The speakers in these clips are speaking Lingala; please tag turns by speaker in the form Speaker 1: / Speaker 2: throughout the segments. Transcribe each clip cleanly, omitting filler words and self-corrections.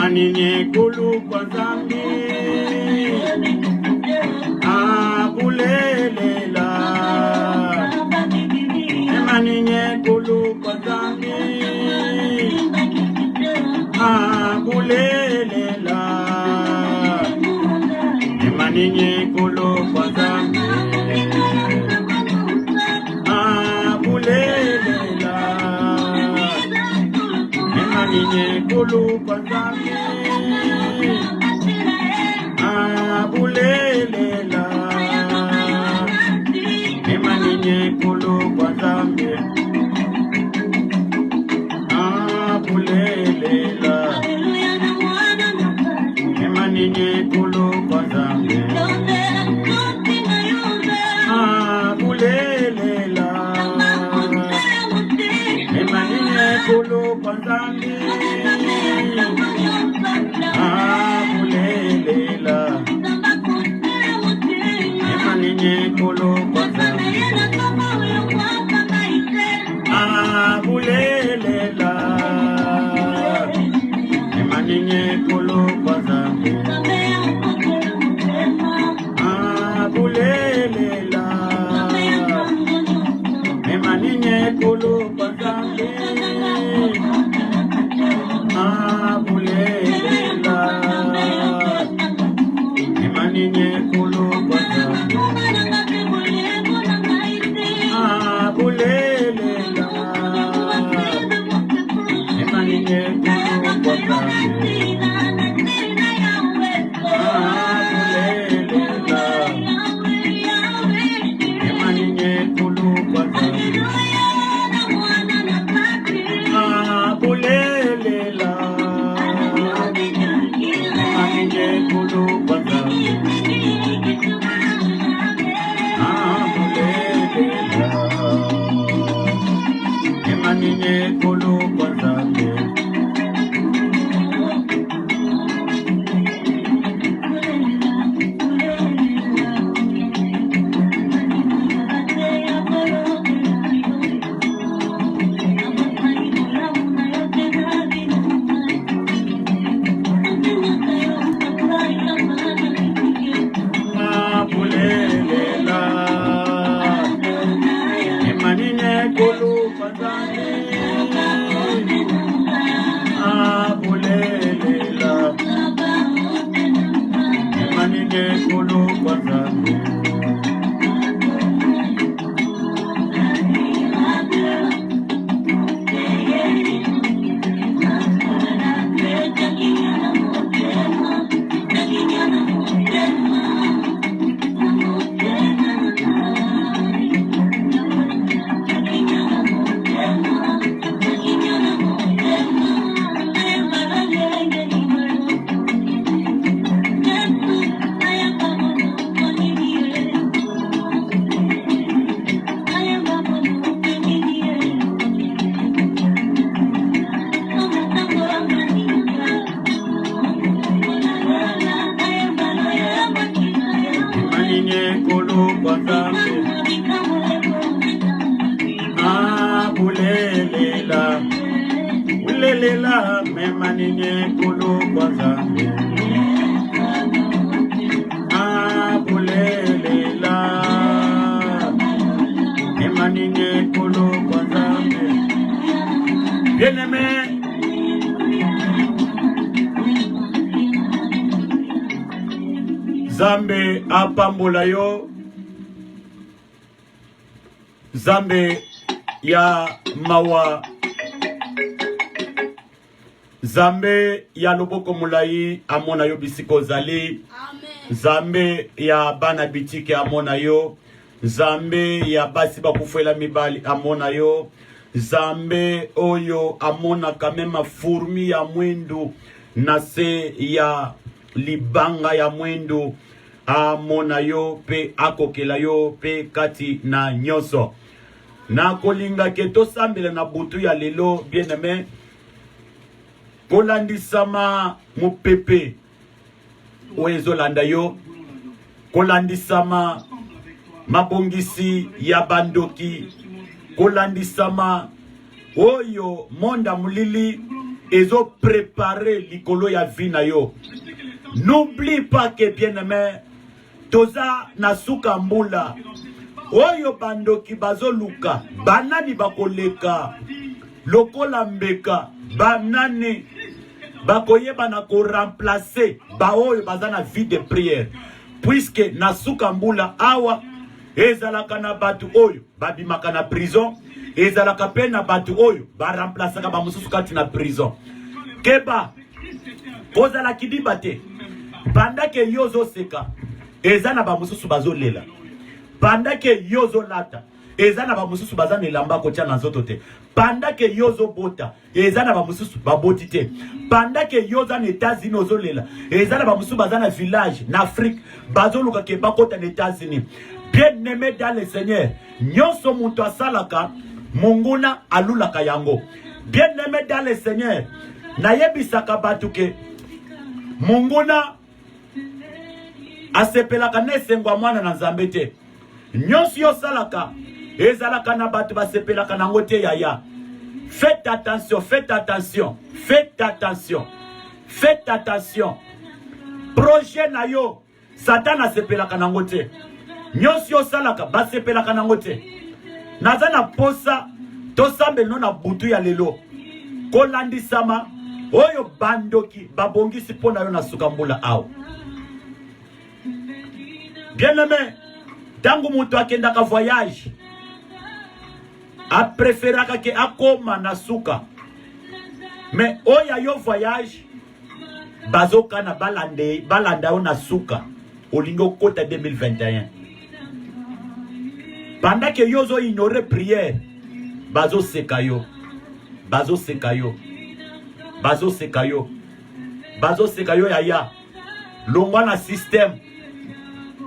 Speaker 1: Ninye kulu kwa zambi abulelela ema ninye kulu kwa zambi abulelela ema ninye kulu kwa zambi abulelela ema ninye kulu kwa zambi abulelela ema ninye kulu kwa zambi abulelela ema ninye kulu kwa zambi abulelela ema ninye kulu kwa zambi abulelela ema ninye kulu kwa zambi abulelela ema ninye kulu kwa zambi abulelela ema ninye kulu kwa zambi abulelela ema ninye kulu kwa zambi abulelela ema ninye kulu kwa zambi abulelela ema ninye kulu kwa zambi abulelela ema ninye kulu kwa zambi abulelela ema ninye kulu kwa zambi abulelela ema ninye kulu kwa zambi abulelela ema ninye kulu kwa zambi abulelela ulelela mema ninye kulu kwa zambi abulelela mema ninye kulu kwa zambi bien-aimé. Zambe apambola yo, Zambe ya mawa, Zambe ya loboko mulai amona yo bisiko zali. Zambe ya bana bitike amona yo, Zambe ya basi bakufela mibali amona yo, Zambe oyo amona kamema furmi ya mwendo na se ya libanga ya mwendo amona yo pe akokela yo pe kati na nyonso. Na kolinga ke tosambela na butu ya lelo bien aimé. Kolandisama mupepe oezolanda yo. Kolandisama mabongisi ya bandoki. Kolandisama oyo monda mulili ezo préparer likolo ya vina yo. N'oublie pas que bien aimé toza na suka mbula oyo bandoki bazoluka banani bakoleka lokola mbeka banani bakoyeba na ko remplacer ba oyo bazana vie de prière puisque na suka mbula awa ezalaka na batu oyo babimaka na prison ezalaka pe na batu oyo ba remplacer ba mususu kati na prison keba kozala kidiba te bandake yozo seka ezana ba mususu bazolela bandake yozo lata ezana ba mususu bazana elamba ko tia na nzoto te bandake yozo bota ezana ba mususu baboti te bandake yoza na États-Unis ozolela ezana ba mususu bazana village na Afrique bazoluka ke bakota na États-Unis. Bien aimé dans le Seigneur nyonso muntu asalaka munguna alulaka yango. Bien aimé dans le Seigneur nayebisaka batu ke munguna asepelaka nesengwa mwana na Nzambe te. Nyonso yo salaka ezalaka na batu basepelaka nango te yaya. Faites attention, faites attention, faites attention, faites attention. Projet na yo Satan asepelaka nango te. Nyonso yo salaka basepelaka nango te. Nazana posa tosambe no na butu ya lelo. Kolandisama oyo bandoki babongisi pona yo na sukambula ao. Bien aimé, tangu mutu akendaka voyage a préféraka ke akoma na suka. Mais oya yo voyage bazoka na balanda yo na suka olingo kota 2021. Pendant que yo zo ignorer prière bazo seka yo bazo seka yo bazo seka yo bazo seka yo yaya longwa na système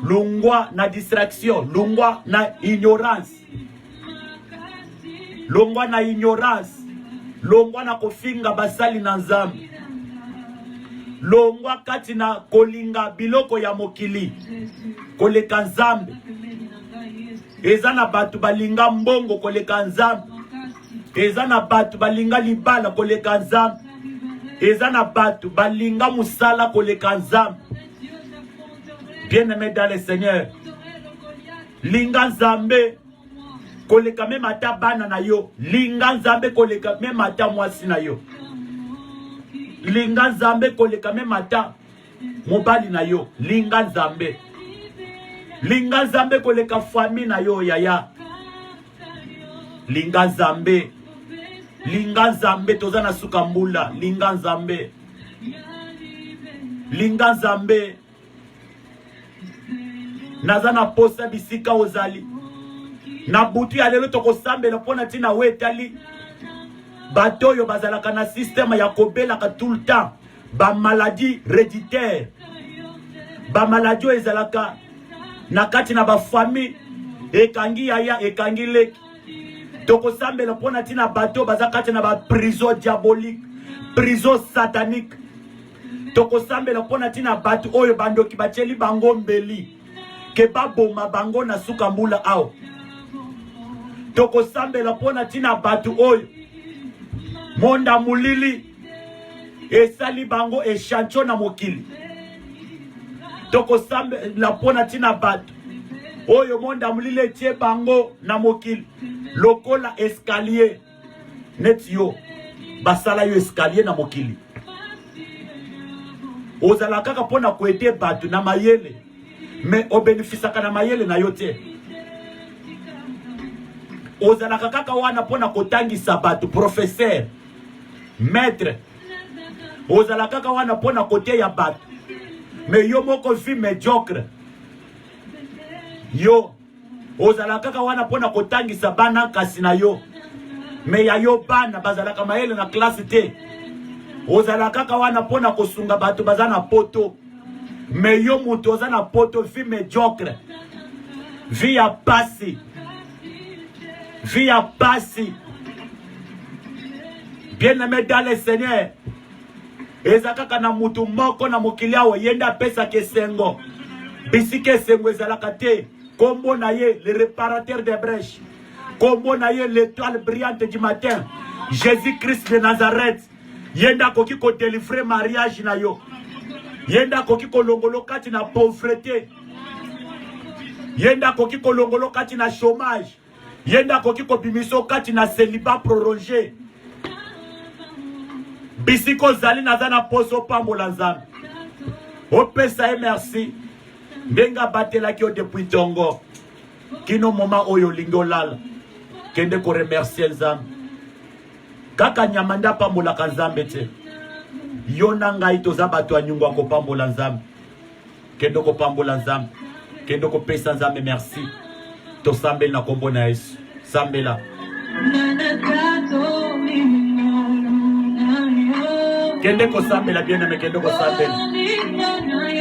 Speaker 1: longwa na distraction longwa na ignorance longwa na ignorance longwa na kofinga basali na Nzambe longwa kati na kolinga biloko ya mokili koleka Nzambe. Ezana batu balinga mbongo koleka Nzambe. Ezana batu balinga libala koleka Nzambe. Ezana batu balinga musala koleka Nzambe. Bien-aimé dans le Seigneur, linga Nzambe koleka même ata bana na yo. Linga Nzambe koleka même ata mwasi na yo. Linga Nzambe koleka même ata mobali na yo. Linga Nzambe. Linga Nzambe koleka famille na yo yaya. Linga Nzambe. Linga Nzambe toza na sukambula. Linga Nzambe. Linga Nzambe. Nazana posa bisika ozali. Na butu ya lelo toko sambela pona tina wetali. Batoyo bazalaka na système ya kobelaka tout le temps. Ba maladie héréditaire. Ba maladie ezalaka na kati na ba famille ekangi yaya ekangi leki. Toko sambela pona tina bato bazakati na ba prison diabolique, prison satanique. Toko sambela pona tina bato oyo bandoki bacheli bango mbeli ke baboma bango na sukambula ao. Toko sambela pona tina bato oyo monda mulili esali bango echancho na mokili. Toko sambela pona tina bato oyo monda mulili tie bango na mokili lokola escalier net yo basala yo escalier na mokili. Ozala kaka pona kwete bato na mayele mais obénéficiaka na mayele na yo te. Ozala kaka wana pona kotangisa bato professeur maître. Ozala kaka wana pona kote ya bato mais yo moko vie médiocre. Yo ozala kaka wana pona kotangisa bana kasi na yo mais ya yo bana bazalaka mayele na classe te. ozala kaka wana pona kosunga bato baza na poto. Mais yo mutu oza na poto vie médiocre. Vie ya pasi. Vie ya pasi. Bien-aimé dans le Seigneur. Ezakaka na mutu moko na mokili awo yenda pesa kesengo. Bisike sengo ezalaka te. Kombo na ye le réparateur des brèches. Kombo na ye l'étoile brillante du matin. Jésus-Christ de Nazareth. Yenda koki ko délivrer mariage na yo. Yenda koki ko longolo kati na pauvreté. Yenda koki ko longolo kati na chômage. Yenda koki ko bimiso kati na célibat prolongé. Bisiko zali nazana poso pambola nzambe. Opesa e merci. Benga batela ki o depuis tongo. Kino moma oyo lingo lala. Kende ko remercier nzambe. Kaka nyamanda pambola kanzambe te. Yona ngai toza bato anyungwa ko pambola nzambe. Kendo ko pambola nzambe. Kendo ko pesa nzambe merci. To sambela na kombo na Yesu. Sambela. Kende ko sambela bien-aimé, kende ko sambela.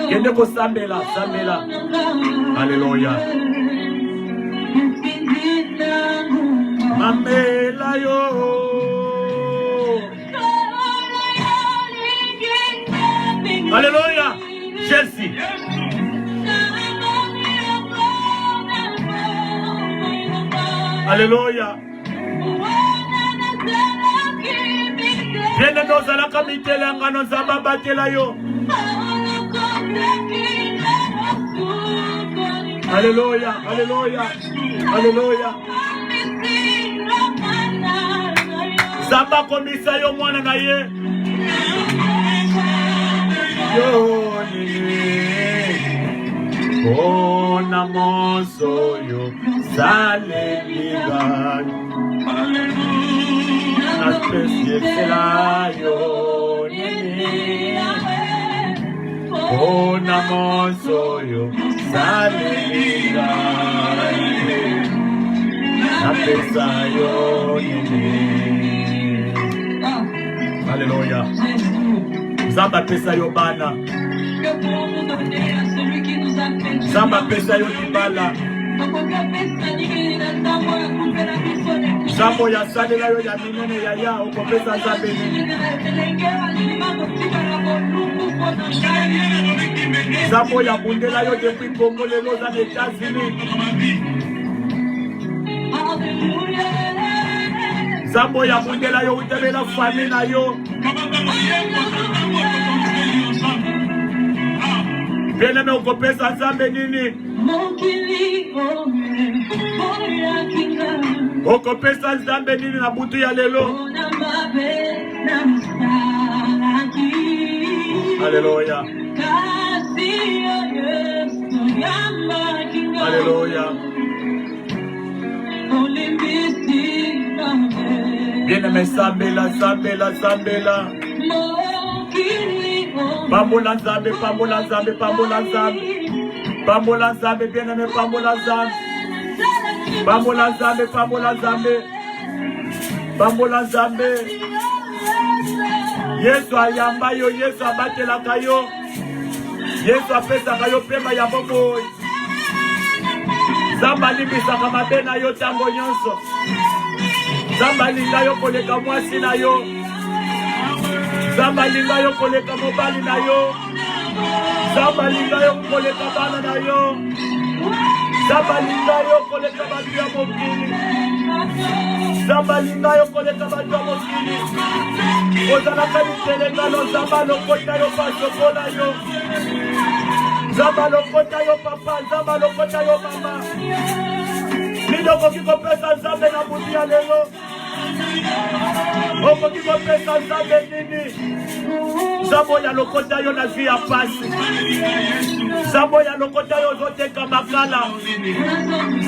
Speaker 1: Kende ko sambela, sambela. Alléluia. Mambela yo. Alléluia. Chelsea. Alléluia. Viens nous à la comité là, nous avons battu là yo. Alléluia, alléluia, alléluia. Zamba komisa yo mwana na ye. Yo nini. Bona monso yo sale ligani. Especie la yo nini. Bona monso yo sale ligani. Especie yo nini. Alléluia. Zamba pesa yo bana. Zamba pesa yo libala. Zambo ya salela yo ya minene ya ya ukopesa zambe nini. Zambo ya bundela yo depuis Congo lelo za États-Unis. Zambo ya bundela yo utebela famille na yo. Bien-aimé ukopesa zambe nini. Okopesa zambe nini na butu ya lelo. Alléluia. Alléluia. Bien-aimé sambela, sambela, sambela. Pambola nzambe, pambola nzambe, pambola nzambe. Pambola nzambe, bien-aimé, pambola nzambe. Pambola nzambe, pambola nzambe. Pambola nzambe. Yesu ayamba yo, Yesu abatelaka yo. Yesu apesaka yo pema ya bobo. Zamba limbisaka mabe na yo tango nyonso. Zamba linga yo koleka mwasi na yo. Zamba linga yo koleka mobali na yo. Zamba linga yo koleka bana na yo. Zamba linga yo koleka batu ya mokili. Zamba linga yo koleka batu ya mokili. Ozalaka litelenga no zamba lokota yo pasokola yo. Zamba lokota yo papa, zamba lokota yo mama. Nidoko kiko pesa zambe na buti ya lelo. Oko kiko pesa zambe nini. Zambo ya lokota yo na vi ya pasi. Zambo ya lokota yo zoteka makala.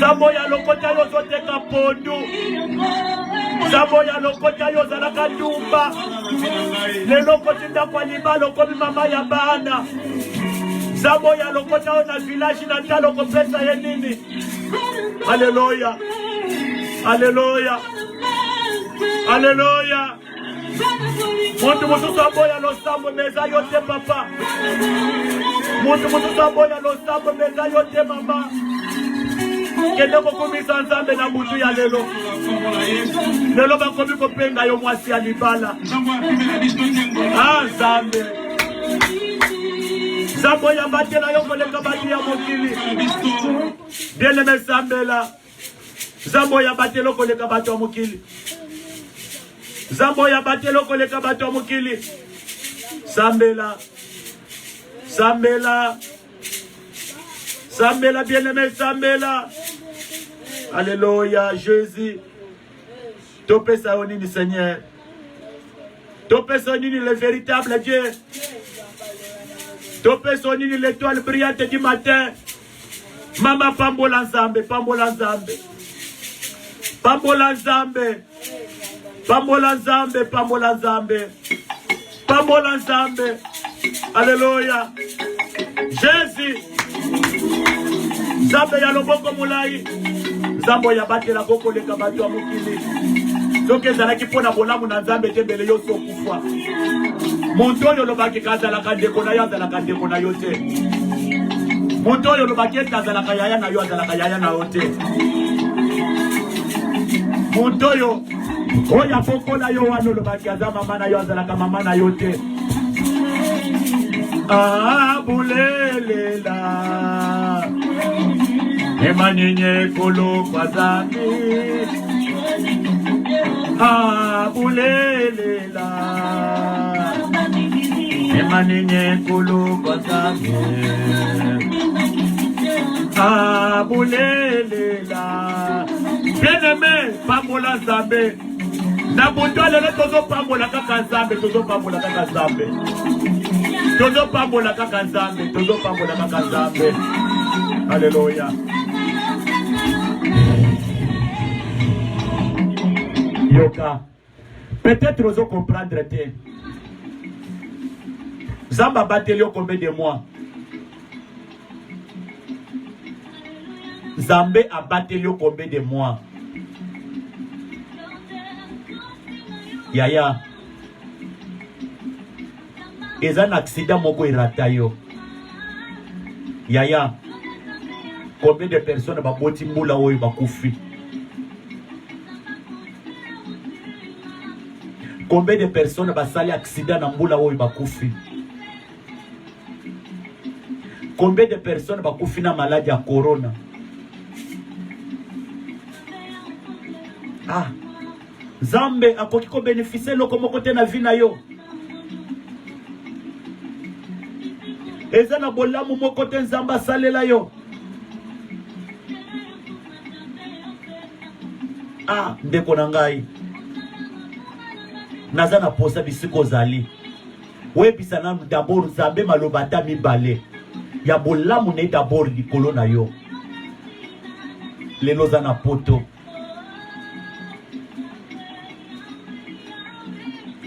Speaker 1: Zambo ya lokota yo zoteka pondu. Zambo ya lokota yo zalaka dumba. Lelo kotinda kwa libalo komi mama ya bana. Zambo ya lokota yo na village na talo kopesa ye nini. Alléluia. Alléluia. Alléluia. Muntu mutu saboya lo sambo meza yote papa. Muntu mutu saboya lo sambo meza yote mama. Kende kokumisa nzambe na mutu ya lelo. Lelo bakomi kopenga yo mwasi ya libala. Ah nzambe. Zambo ya batela yo koleka batu ya mokili. Bien-aimé Sambela. Zambo ya batelo koleka batu ya mokili. Zambo ya batelo koleka batu ya mokili. Sambela. Sambela. Sambela, bien-aimé Sambela. Alléluia, Jésus. Topé Saonini, Seigneur. Topé Saonini, le véritable Dieu. Topé Saonini, l'étoile brillante du matin. Mama Pambola Nzambe, Pambola Nzambe. Pambola Nzambe. Pambola Nzambe, Pambola Nzambe. Pambola Nzambe. Alléluia. Jésus. Nzambe ya loboko mulai. Nzambo ya batela koko leka batu amukili. Soke zalaki pona bolamu na Nzambe tembele yo sokufwa. Montoyo lobaki kazalaka ndeko na yo azalaka ndeko na yo te. Montoyo lobaki azalaka yaya na yo azalaka yaya na yo te. Montoyo oya pokola yo wano lobaki aza mama na yo azalaka mama na yo te. Abulelela Emanyenye kolo kwa zami. Abulelela Emanyenye kolo kwa zami. Abulelela. Bien-aimé, Pambola Nzambe. Na buto lelo tozo pambola kaka Nzambe, tozo pambola kaka Nzambe. Tozo pambola kaka Nzambe, tozo pambola kaka Nzambe. Alléluia. Yoka. Peut-être ozo comprendre te. Zamba batelio combien de mois? Zambé a batelio combien de mois? Yaya. Et un accident moko irata yo. Yaya. Combien de personnes ba boti mbula oyo bakufi? Combien de personnes ba sali accident na mbula oyo bakufi? Combien de personnes bakufi na maladie ya corona? Ah. Zambe akoki ko bénéficier loko moko te na vie na yo. Eza na bolamu moko te Nzamba salela yo. Ah, ndeko na ngai. Naza na posa bisiko zali. Webisa na d'abord Nzambe malobata mibale. Ya bolamu ne d'abord likolo na yo. Lelo za na poto.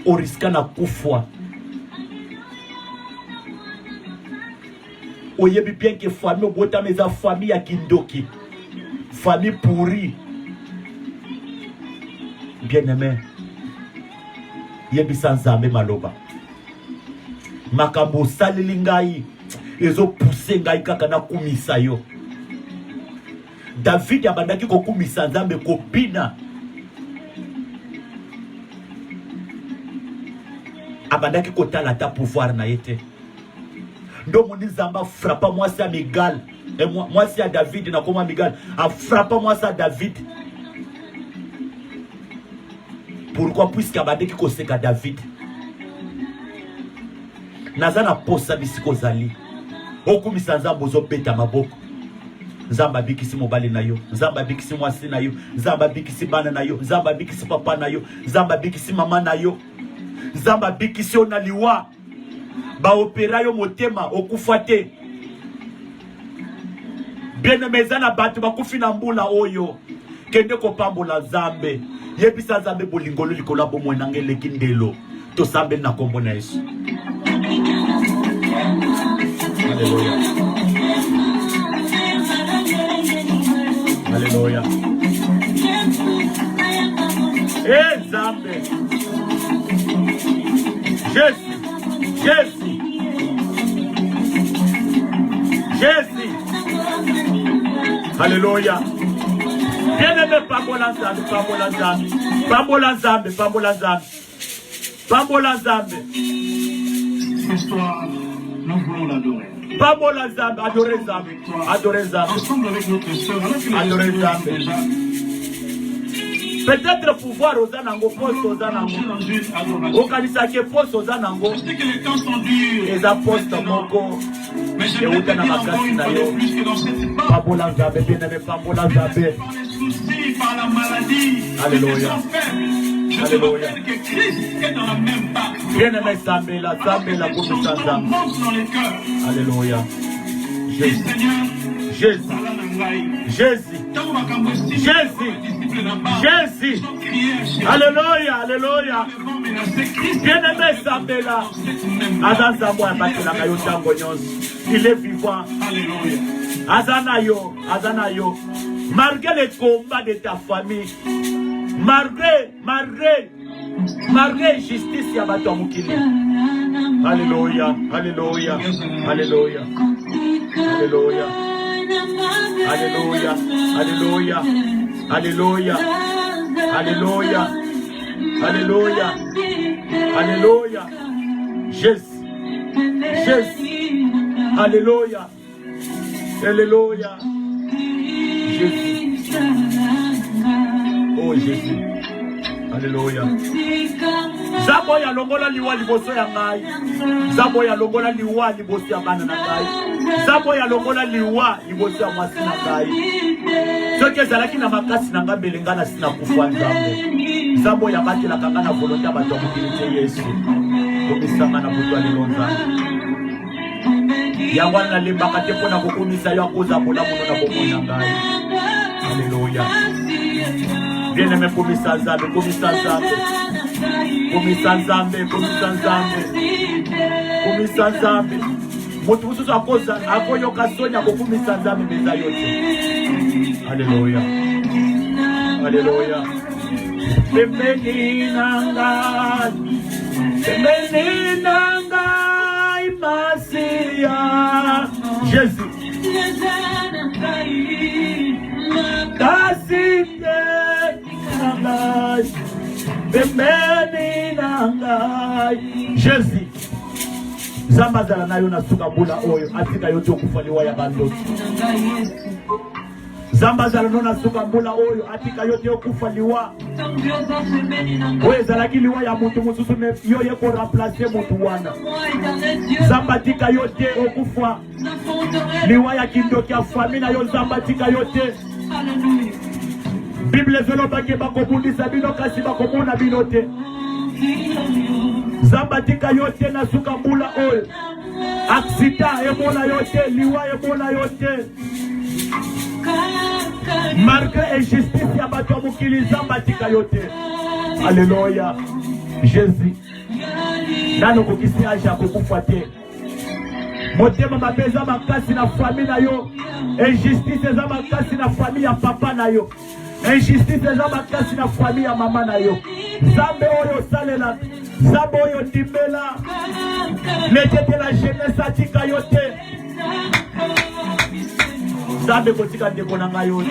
Speaker 1: Oriska na kufwa. Oyebi bien que famille obota meza famille ya kindoki. Famille pourrie. Bien-aimé. Yebi sans Nzambe maloba. Makambo saleli ngai. Ezo pousser ngai kaka na kumisa yo. David abandaki ko kumisa Nzambe ko bina. Abandaki kotala ta pouvoir na yete. Ndo moni Nzamba frappa moi ça Migal. Et moi c'est à David na koma Migal. A frappa moi ça David. Pourquoi? Puisque abandaki koseka David. Nazana posa bisiko zali. Okumisa Nzamba ozo beta maboko. Nzamba bikisi mobali na yo. Nzamba bikisi mwasi na yo. Nzamba bikisi bana na yo. Nzamba bikisi papa na yo. Nzamba bikisi mama na yo. Nzamba bikisi ona liwa. Ba opera yo motema okufate. Bien-aimé zana batu bakufi na mbula oyo. Kende ko pambola Nzambe. Yebisa Nzambe bolingolo likola bo mwenange lekindelo. To sambe na kombo na Yesu. Alléluia. Alléluia. Eh Nzambe. Jésus. Alléluia. Bien-aimé, pambola nzambe, pambola nzambe. Pambola nzambe, pambola nzambe. Pambola nzambe.
Speaker 2: Ce soir, nous voulons l'adorer.
Speaker 1: Pambola nzambe, adorer nzambe. Adorer nzambe.
Speaker 2: Ensemble avec notre sœur,
Speaker 1: adorer nzambe. Peut-être pouvoir aux anango, poste aux anango. Au kanisake poste aux anango.
Speaker 2: Je sais que les temps sont durs.
Speaker 1: Les apôtres moko.
Speaker 2: Mais je vais te dire encore une fois de plus que dans cette époque,
Speaker 1: Pambola nzambe, bien-aimé, pambola nzambe.
Speaker 2: par les soucis, par la maladie,
Speaker 1: Alléluia.
Speaker 2: par les faibles, je te
Speaker 1: Alléluia.
Speaker 2: rappelle que Christ est dans la même barque.
Speaker 1: Bien-aimé, sambe la
Speaker 2: Alors que
Speaker 1: comme ça,
Speaker 2: son
Speaker 1: nzambe.
Speaker 2: nom monte dans les cœurs.
Speaker 1: Alléluia.
Speaker 2: Et
Speaker 1: Jésus.
Speaker 2: Seigneur,
Speaker 1: Jésus.
Speaker 2: Sala Nangai,
Speaker 1: Jésus.
Speaker 2: tant makambo si
Speaker 1: Jésus.
Speaker 2: disciple là-bas,
Speaker 1: Jésus.
Speaker 2: sont criés chez
Speaker 1: Alléluia. Alléluia.
Speaker 2: devant menacer Christ
Speaker 1: Bien-aimé, sambe la.
Speaker 2: dans cette même barque.
Speaker 1: Azan Zambo abatelaka yo ntango nyonso. Il est vivant.
Speaker 2: Alléluia.
Speaker 1: Azanayo. Malgré les combats de ta famille, malgré justice ya bato ya mokili. Alléluia. Alléluia. Alléluia. Alléluia. Alléluia. Alléluia. Alléluia. Alléluia. Alléluia. Alléluia. Jésus. Jésus. Alléluia. Alléluia. Jésus. Oh Jésus. Alléluia. Zabo ya longola liwa liboso ya ngai. Zabo ya longola liwa liboso ya bana na ngai. Zabo ya longola liwa liboso ya mwasi na ngai. Soki ezalaki na makasi na ngai belenga na sina kufa nzambe. Zabo ya batela kanga na volonté ya bato ya mokili te Yesu. Komisanga na butu ya lelo nzambe. Yango wana nalembaka te mpona kokomisa yo akoza bolamu na bomoi na ngai. Alléluia. Bien-aimé, komisa nzambe, komisa nzambe. Komisa nzambe, komisa nzambe. Komisa nzambe. Moto mosusu akoyoka soni akokomisa nzambe mpenza yo te. Alléluia. Alléluia. Pembeni na ngai. Pembeni na ngai Masia. Jésus. Kasite na ngai. Pembeni na ngai. Jésus. Zamba zala na yo na suka mbula oyo atika yo tokufa liwa ya bandoki. Zamba zala no na suka mbula oyo atika yo tokufa liwa. Oyo ezalaki liwa ya mutu mosusu me yo ye ko remplacer mutu wana. Zamba tika yo te okufa liwa ya kindoki ya famille na yo zamba tika yo te. Bible ezolobaki bakobundisa bino kasi bakomona bino te. Zamba tika yo te na suka mbula oyo. Aksita emona yo te, liwa emona yo te. Malgré injustice ya bato ya mokili zamba tika yo te. Alléluia. Jésus. Nano kokisi aja kokufa te. Motema mabe eza makasi na famille na yo. Injustice eza makasi na famille ya papa na yo. Injustice eza makasi na famille ya mama na yo. Zambe oyo salela. Zambe oyo timbela. Letete la jeunesse atika yo te. Zambe kotika ndeko na ngai yo te.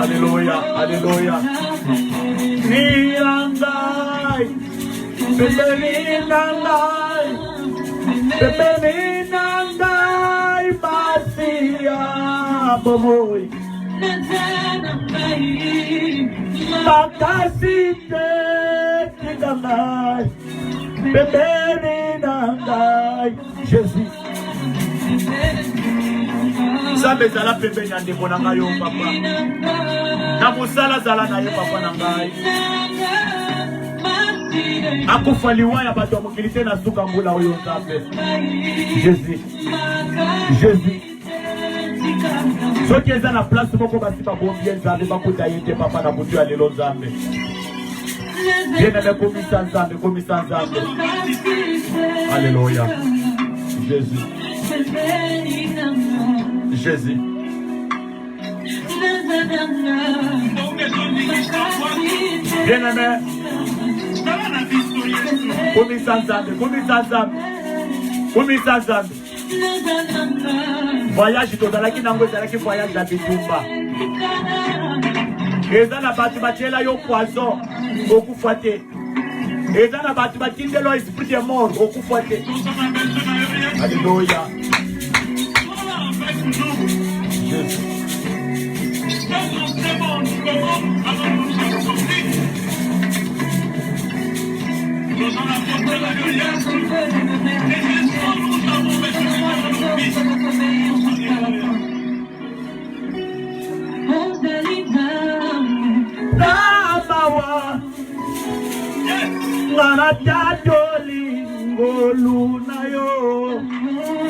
Speaker 1: Alléluia. Alléluia. Ni angai. Pembeni na ngai. Pembeni na ngai Masia. Bomoi. Makasi te tika ngai. Pembeni na ngai. Jésus. Zambe zala pembeni ya ndeko na ngai yo papa. Na mosala zala na ye papa na ngai. Akufa liwa ya bato ya mokili te na suka mbula oyo nzambe. Jésus. Jésus. Soki eza na place moko basi babombi nzambe bakuta ye te papa na butu ya lelo nzambe. Bien-aimé, komisa nzambe, komisa nzambe. Alléluia. Jésus. Jésus. Bien-aimé, komisa nzambe, komisa nzambe. Komisa nzambe. Voyage tozalaki nango ezalaki voyage ya bitumba. Eza na batu batiela yo poison okufa te. Eza na batu batindelo esprit de mort okufa te. Alléluia.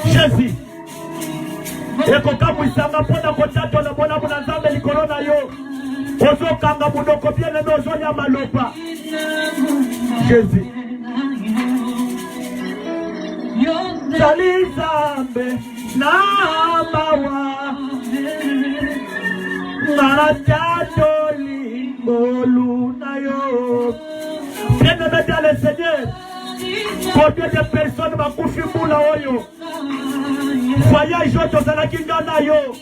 Speaker 1: Jésus ekokamwisanga mpona kotatola bona muna nzambe likolo na yo ozokanga munoko biene nozolia maloba. Jésus zali nzambe na mawa natatoli ngolu na yo. Bien-aimé dans le Seigneur, combien de personnes bakufi mbula oyo voyage oyo tozalaki ngana yo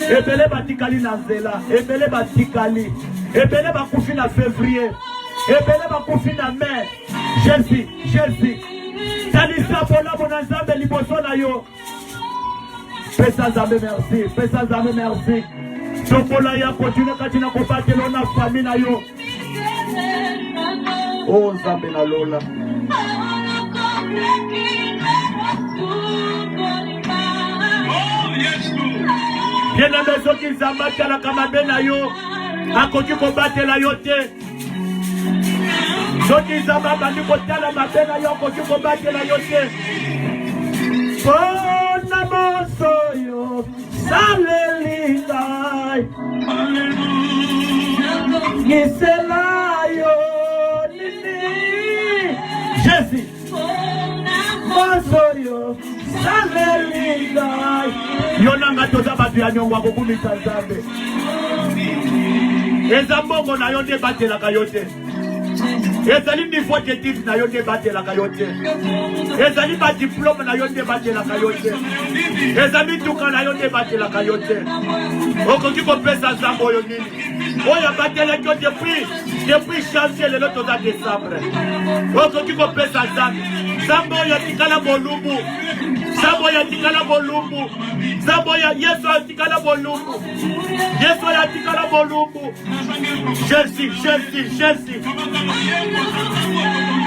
Speaker 1: ebele batikali na nzela, ebele batikali, ebele bakufi na février, ebele bakufi na mai. Jésus talisa bolamu na nzambe liboso na yo. Pesa nzambe merci, pesa nzambe merci. Tokola ya continue kati na kobatela na famille na yo. Oh nzambe na lola. Bien-aimé soki nzambe atalaka mabe na yo akoki kobatela yo te. Soki nzambe abandi kotala mabe na yo akoki kobatela yo te. Pona moso yo saleli ngai ngisela yo nini. Jésus moso yo saleli ngai yo nanga toza bato ya nyongo akokumisa nzambe. Eza mbongo na yo nde batelaka yo te. Ezali niveau d'études na yo nde batelaka yo te. Ezali ba diplôme na yo nde batelaka yo te. Ezali tuka na yo nde batelaka yo te. Okoki kopesa nzambe oyo nini oyo batelaki yo depuis janvier lelo toza décembre. Okoki kopesa nzambe nzambe oyo atikala bolumbu, nzambe oyo atikala bolumbu, nzambe oyo Yesu atikala bolumbu, Yesu oyo atikala bolumbu. Jésus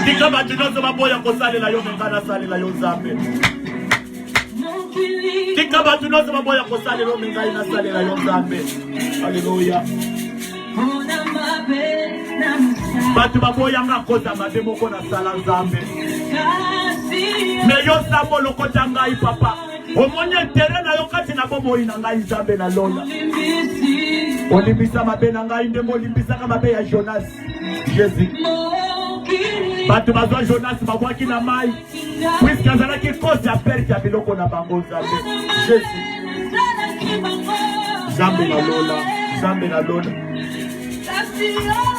Speaker 1: tika bato nyonso baboya kosalela yo menga nasalela yo nzambe. Tika bato nyonso baboya kosalela yo menga nasalela yo nzambe. Alléluia. Bato baboya nga koza mabe moko nasala nzambe. Me yo nzambe olokota ngai papa omoni intere na yo kati na bomoi na ngai nzambe na lola. Olimbisa mabe na ngai ndenge olimbisaka mabe ya Jonas. Jésus bato bazwa Jonas babwaki na mai puisque azalaki cause ya perte ya biloko na bango nzambe. Jésus nzambe na lola, nzambe na lola.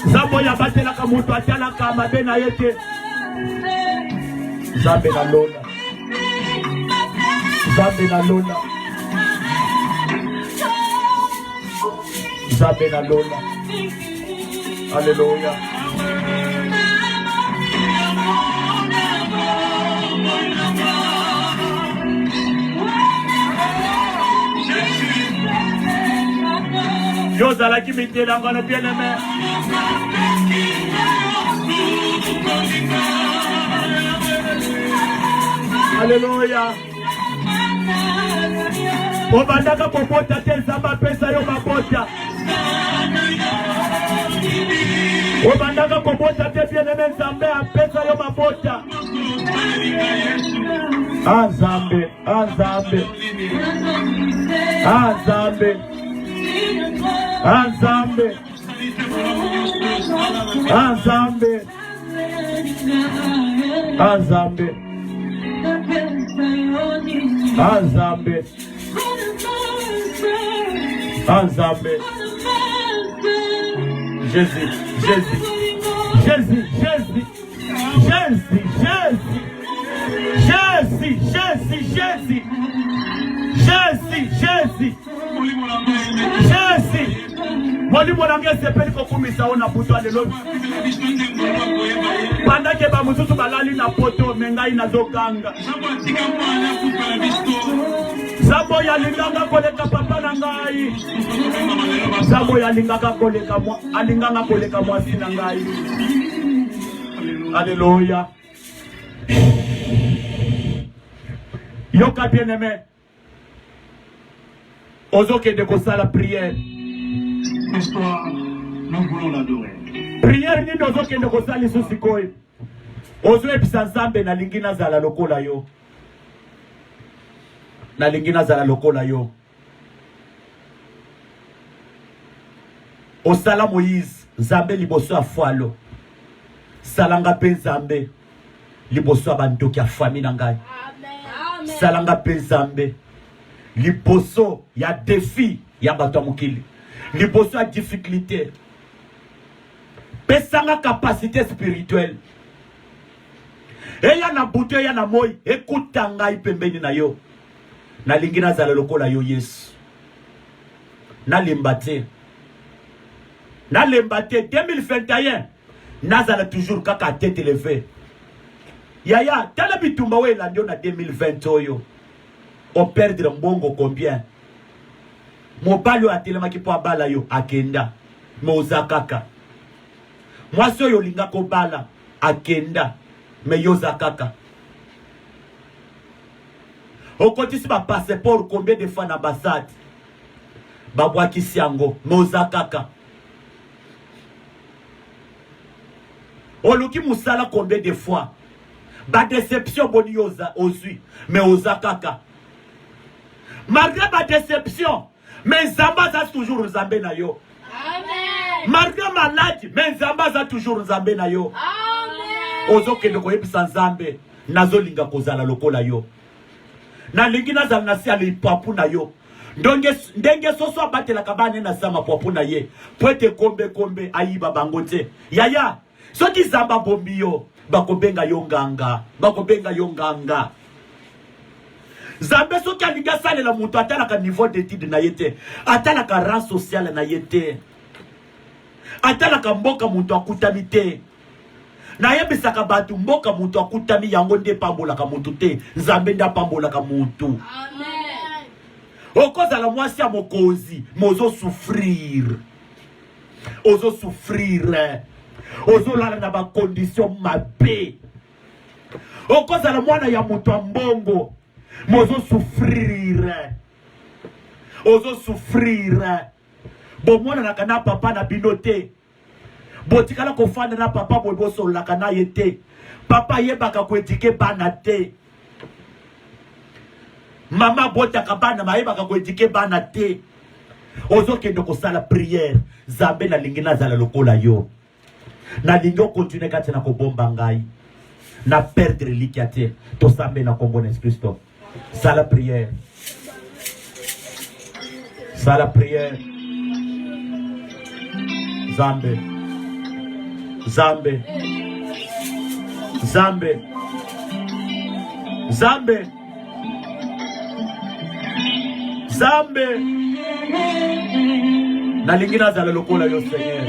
Speaker 1: Nzambe oyo abatelaka moto atialaka mabe na ye te. Nzambe na lola, nzambe na lola, nzambe na lola. Alléluia. Yo zalaki mitelanga na bien-aimé. Alléluia. Obandaka popota te nzambe apesa yo mabota. Obandaka popota te bien-aimé nzambe apesa yo mabota. Nzambe, nzambe, nzambe, nzambe, nzambe, nzambe, nzambe, nzambe. Jésus, Jésus, Jésus, Jésus, Jésus, Jésus, Jésus, Jésus. Jésus, Jésus. Jésus, Jésus. Jésus. Molimo na nge sepeli kokumisa ona buto alelo. Pendant que ba mususu balali na poto mengai na zokanga. Zambo ya linganga koleka papa na ngai. Zambo ya linganga koleka mo alinganga koleka mwasi na ngai. Alléluia. Yoka bien-aimé. Ozoke de kosa la prière.
Speaker 2: Ce soir, nous voulons l'adorer.
Speaker 1: Prière ni ozoke de kosa li susikoi. Ozo episa nzambe na lingina zala lokola yo. Na lingina zala lokola yo. Osala Moïse, nzambe liboso afwalo. Salanga pe nzambe liboso abandoki ya fami na ngai. Amen. Salanga pe nzambe liboso ya défi ya bato ya mokili. Liboso ya difficulté. Pesanga capacité spirituelle. Eya na buto eya na moi ekuta ngai pembeni na yo. Na lingi nazala lokola yo Yesu. Na lembate. Na lembate 2021. Nazala toujours kaka tête élevée. Yaya, tala bitumba we landio na 2020 oyo. On perdre mbongo combien? Mobali wa telema kipo abala yo akenda. Moza kaka. Mwaso yo linga ko bala akenda. Me yoza kaka. Okotisi ba passeport combien de fois na ambassade? Babwa kisiango, moza kaka. Oluki musala combien de fois? Ba déception boni yoza ozui, mais oza kaka. Malgré ma déception, mais Nzamba za toujours Nzambe na yo. Amen. Malgré maladie, mais Nzamba za toujours Nzambe na yo. Amen. Ozo kende ko yebisa Nzambe, nazo linga kozala lokola yo. Na lingi nazala na si ali papu na yo. Ndenge soso abatela kabane na sama papu na ye. Pwete kombe ayiba bangote. Yaya, soki Nzamba bombi yo, bakobenga yo nganga, bakobenga yo nganga. Nzambe soki alinga salela mutu atalaka niveau d'étude na yete, atalaka rang social na yete, atalaka mboka mutu akutami te. Na yebisaka batu mboka mutu akutami yango nde pambolaka mutu te. Nzambe nda pambolaka mutu. Amen. Okozala mwasi ya mokozi, mozo souffrir. Ozo souffrir. Ozo lala na ba condition mabe. Okozala mwana ya mutu ambongo. Mozo souffrir. Ozo souffrir. Bo mwana nakana papa na binote. Botikala kofanda na papa boboso lakana yete. Papa yebaka kwetike bana te. Mama botaka bana mayebaka kwetike bana te. Ozo kende kosala prière. Nzambe na lingina zala lokola yo. Na lingo continue kati na kobomba ngai. Na perdre likiate. To sambe na kombo na Kristo. Sala prière. Sala prière. Zambe. Zambe. Zambe. Zambe. Zambe. Na lingina zala lokola yo Seigneur.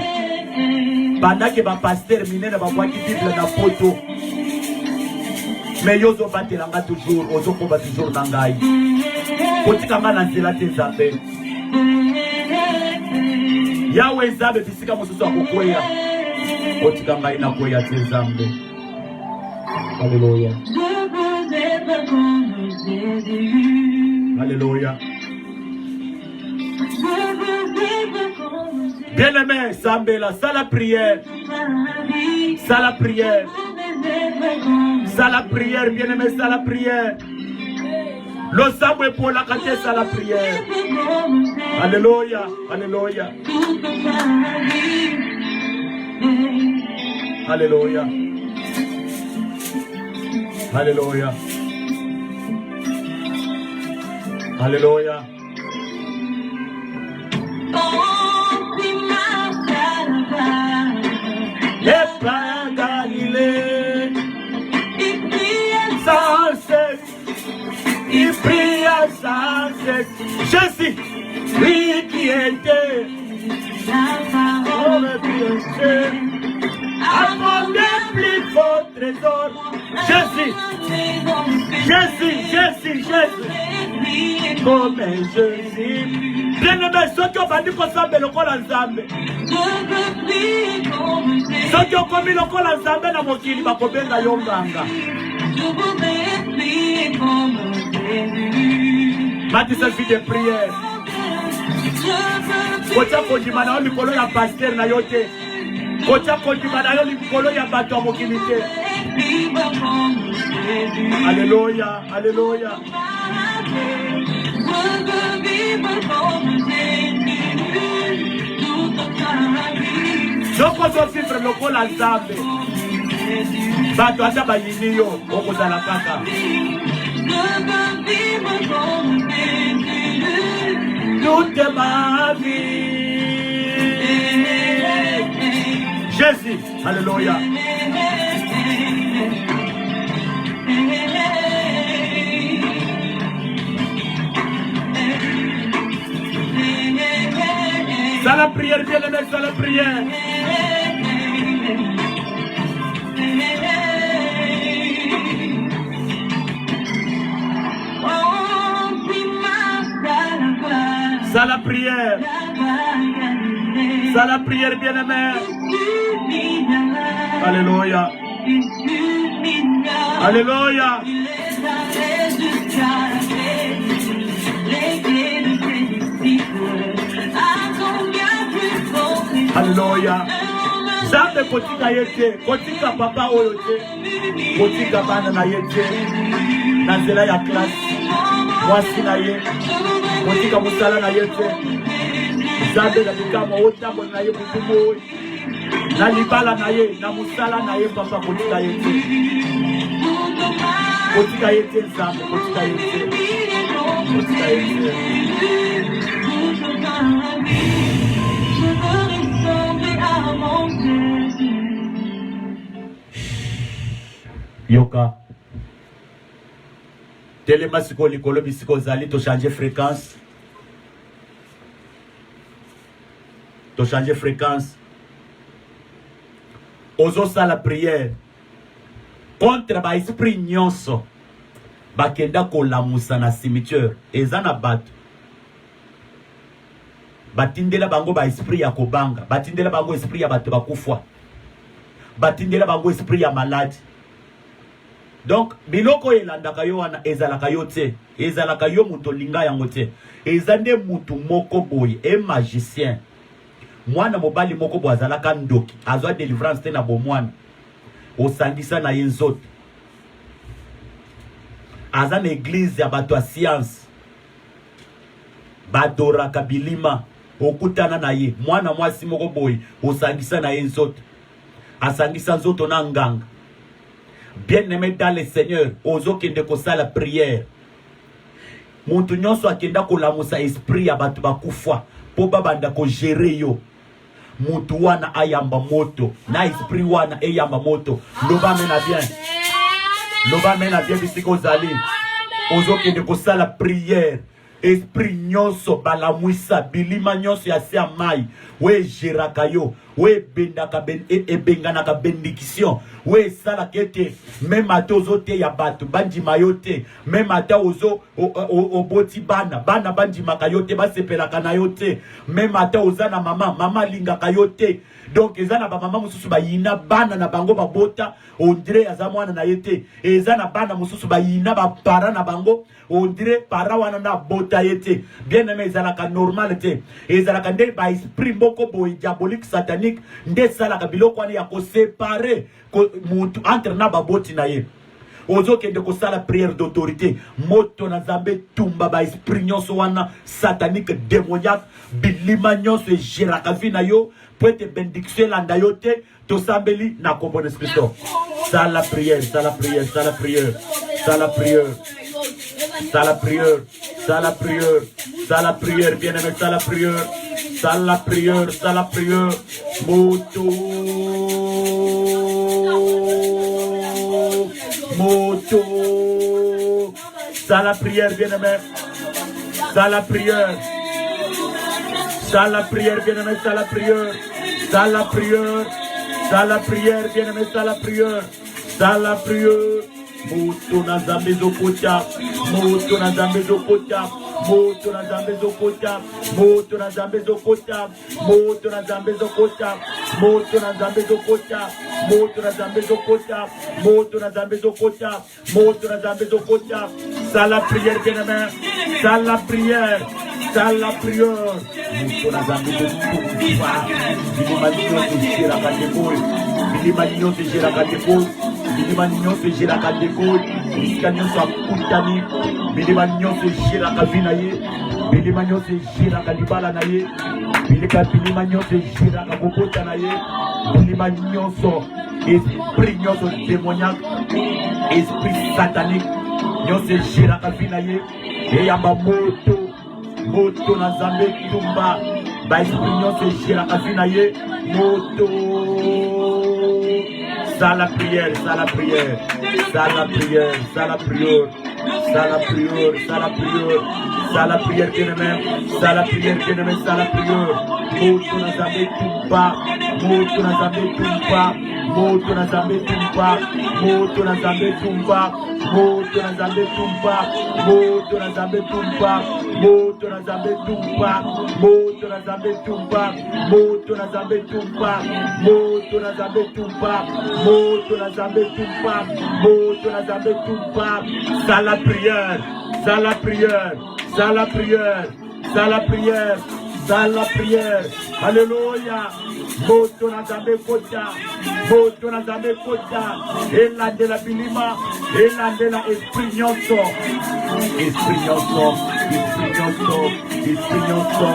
Speaker 1: Pendant que ba pasteur minene ba kwa Bible na photo. Mais yozo batelanga toujours, ozo komba toujours na ngai. Kotika ngana nzela te Nzambe. Yawe Nzambe bisika mosusu akokweya. Kotika ngai na kweya te Nzambe. Alléluia. Alléluia. Bien-aimé, Nzambe la sala prière. Sala prière. Sala prière, bien-aimé, sala prière. Le Samwe pour la carte, sala prière. Alléluia, alléluia. Alléluia. Alléluia. Alléluia. Les pas Galilée, sans cesse, princesse. Jésus, lui qui était la parole princesse, a demandé plus fort trésor. Jésus, Jésus, Jésus, Jésus, comme Jésus. Bien-aimé, ceux qui ont vendu comme ça, mais le corps ensemble. Ceux qui ont commis le corps ensemble, na mokili, bakobenga yonganga. Mati se fit de prière. Kocha kondima na yo likolo ya pasteur na yo te. Kocha kondima na yo likolo ya bato ya mokili te. Alléluia, alléluia. Soko zo vivre lokola Nzambe. Bato ata bayini yo okozala kaka. Toute ma vie. Jésus, alléluia. Ça la prière, bien aimé, ça la prière. Ça la prière. Ça la prière, bien aimé. Alléluia. Alléluia. Alléluia. Zambe kotika yete, kotika papa oyo te, kotika bana na yete, na nzela ya klasi, mwasi na ye, kotika musala na yete, Zambe na bikama otambo na ye mutumo, na libala na ye, na musala na ye papa kotika yete. Kotika yete Zambe, kotika yete. Kotika yete. Yoka telema siko likolo bisiko zali to changer fréquence. To changer fréquence. Ozo sa la prière contre ba esprit nyonso bakenda ko lamusa na cimetière ezana bato batindela bango ba esprit ya kobanga, batindela bango esprit ya bato bakufwa, batindela bango esprit ya malade. Donc biloko elandaka yo wana ezalaka yo te, ezalaka yo muto linga yango te, ezande mutu moko boye e magicien. Mwana mobali moko bo azalaka ndoki azwa délivrance te na bo mwana osangisa na ye nzoto aza na église ya bato ya science badoraka bilima okutana na ye mwana mwasi moko boye osangisa na ye nzoto asangisa nzoto na nganga. Bien-aimé dans le Seigneur, ozo kende ko sala prière. Muntu nyonso akenda ko lamusa esprit ya batu bakufwa po babanda ko gérer yo. Muntu wana ayamba moto, na esprit wana ayamba moto. Loba mena bien. Loba mena bien bisiko zali. Ozo kende ko sala prière. Esprit nyonso balamwisa bilima nyonso ya se mai we geraka yo we bendaka ebenganaka bénédiction we sala kete même ata ozote ya bato bandima yo te même ata ozo oboti bana bandimaka yo te basepelaka na yo te même ata oza na mama alingaka yo te. Donc eza na bamama mususu bayina bana na bango babota ondire aza mwana na ye te, eza na bana mususu bayina bapara na bango ondire para wana na bota ye te. Bien aimé, ezalaka normal te, ezalaka nde ba esprit moko boye diabolique satanique nde salaka biloko wana ya ko séparer mutu entre na baboti na ye. Ozo kende ko sala prière d'autorité moto na Nzambe tumba ba esprit nyonso wana satanique démoniaque bilima nyonso e geraka vi na yo pour te bénédiction landa yo te to sambeli na kombo de Christo. Sala prière, sala prière, sala prière, sala prière, sala prière, sala prière, sala prière, bien aimé, sala prière, sala prière, sala prière, moto moto. Ça la prière, bien aimé. Ça la prière. Ça la prière, bien-aimé, ça la prière. Ça la prière. Ça la prière, bien-aimé, ça la prière. Ça la prière. Moto na zambe zokota. Moto na zambe zokota. Moto na zambe zokota. Moto na zambe zokota. Moto na zambe zokota. Moto na zambe zokota. Moto na zambe zokota. Moto na zambe zokota. Moto na zambe zokota. Ça la prière, bien-aimé. Ça la prière. Ça la prière. Moto na zambe zokota. Bilima nyonso ejira katekoi. Bilima nyonso ejira katekoi. Bilima nyonso ejira katekoi. Bisika nyonso akutani. Bilima nyonso ejira kavina ye. Bilima nyonso ejira kalibala na ye. Bilima nyonso ejira kakokota na ye. Bilima nyonso esprit nyonso démoniaque. Esprit satanique. Nyonso ejira kavina ye. Eyamba moto. Moto na zambe tumba. Ba esprit nyonso ejira kavina ye. Moto. Ça la prière, ça la prière, ça la prière, ça la prière, ça la prière, ça la prière, ça la prière, bien-aimé, ça la prière, bien-aimé, ça la prière. Moto na zambe tumba, moto na zambe tumba, moto na zambe tumba, moto na zambe tumba, moto na zambe tumba, moto na zambe tumba, moto na zambe tumba, moto na zambe tumba, moto na zambe tumba, moto na zambe tumba, moto na zambe tumba, moto na zambe tumba. Ça la prière, ça la prière, ça la prière, ça la prière. Dans la prière, alléluia. Moto na zambe kota, moto na zambe kota. Elande la bilima, elande la esprit nyonso, esprit nyonso, esprit nyonso, esprit nyonso,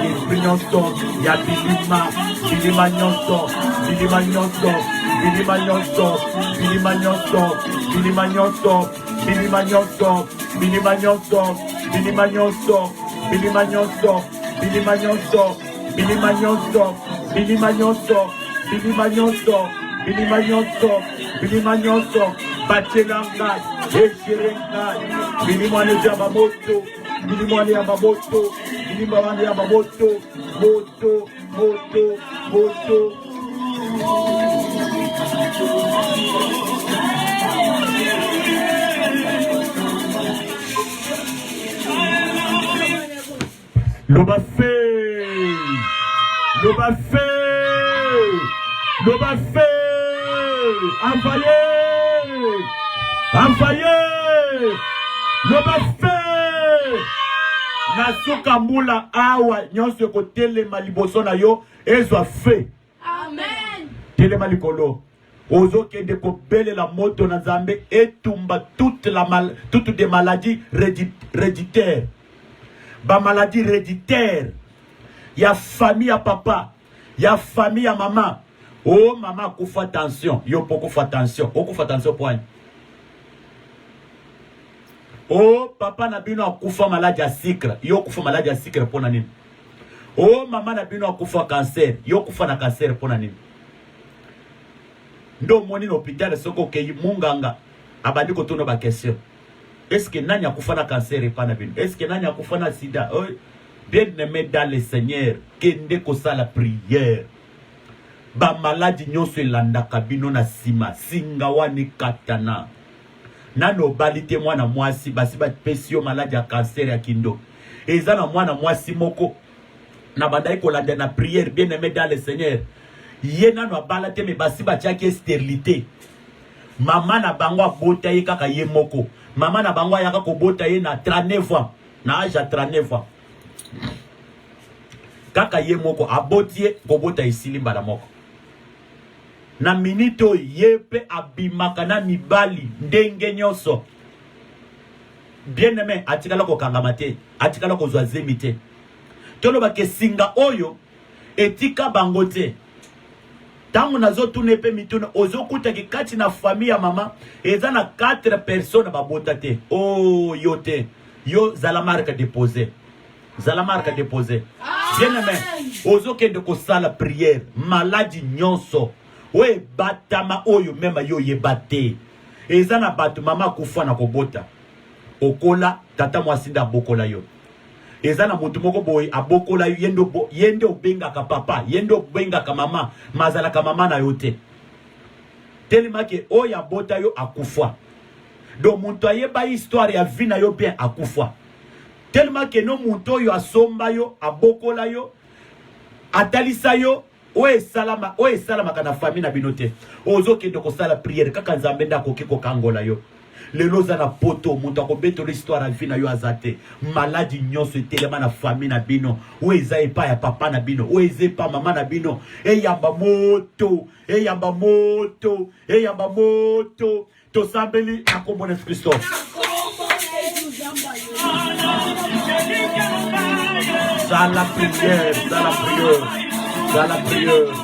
Speaker 1: esprit nyonso. Ya bilima, bilima nyonso, bilima nyonso, bilima nyonso, bilima nyonso, bilima nyonso, bilima nyonso, bilima nyonso, bilima nyonso, bilima nyonso. Bilima nyonso, bilima nyonso, bilima nyonso, bilima nyonso, bilima nyonso, bilima nyonso, batelanga, eshirenga, bilima ne jamba moto, bilima ne jamba moto, bilima ne jamba moto, moto, moto, moto. L'oba fait, l'oba fait, l'oba fait, envoyé, envoyé, l'oba fait. Nasuka mula awa nyonso ko telema liboso na yo ezwa fait.
Speaker 3: Amen.
Speaker 1: Telema likolo. Ozo kende ko bele la moto na Nzambe etumba toutes des maladies héréditaires. Ba maladie héréditaire. Ya famille à papa, ya famille à maman. Oh maman kufa attention, yo poko fa attention. O kufa attention point. Oh papa na bino akufa maladie ya sucre, yo kufa maladie ya sucre pona nini? Oh maman na bino akufa cancer, yo kufa na cancer pona nini? Ndo moni no hôpital soko ke munganga abandi ko tono ba question. Est-ce que nani akufa na cancer et pas na bino? Est-ce que nani akufa na sida? Oh, bien-aimé dans le Seigneur, kende ko sala prière. Ba maladie nyonso elanda kabino na sima, singa wani katana. Nano balite mwana mwasi basi ba pesio maladie ya cancer ya kindo. Eza na mwana mwasi moko na bandai ko landa na prière, bien-aimé dans le Seigneur. Ye nano balate me basi ba tiaki stérilité. Mama na bango abota ye kaka ye moko. Mama na bango yaka ko bota ye na 39 ans. Na âge à 39 ans. Kaka ye moko abotie ko bota isili mbala moko. Na minito yepe abimaka na mibali ndenge nyonso. Bien-aimé atikala ko kangamate, atikala ko zwazemite. Toloba ke singa oyo etika bangote. Tangu nazo tunepe mitune ozokuta ki kati na famille ya mama eza na 4 personnes babota te. Oh yote. Yo zala marque déposé. Zala marque déposé. Bien-aimé, ozokende ko sala prière, maladie nyonso. We batama oyo mema yo yebate. Eza na batu mama kufa na kobota. Okola tata mwasinda bokola yo. ezana mutu moko boy abokola yende obenga ka papa yende obenga ka mama mazala ka mama na yote tellement que oya bota yo akufa donc muntu ayeba histoire ya vie na yo bien akufa tellement que no muntu yo asomba yo abokola yo atalisa yo oye salama kana famille na binote ozo kende ko sala prière kaka nzambe ndako kiko kangola yo lelo za na poto muntu akobeto l'histoire ya vie na yo azate maladie nyonso etelema na famille na bino oye eza epa ya papa na bino oye eza epa mama na bino eyamba moto tosambeli akombo na Kristo la prière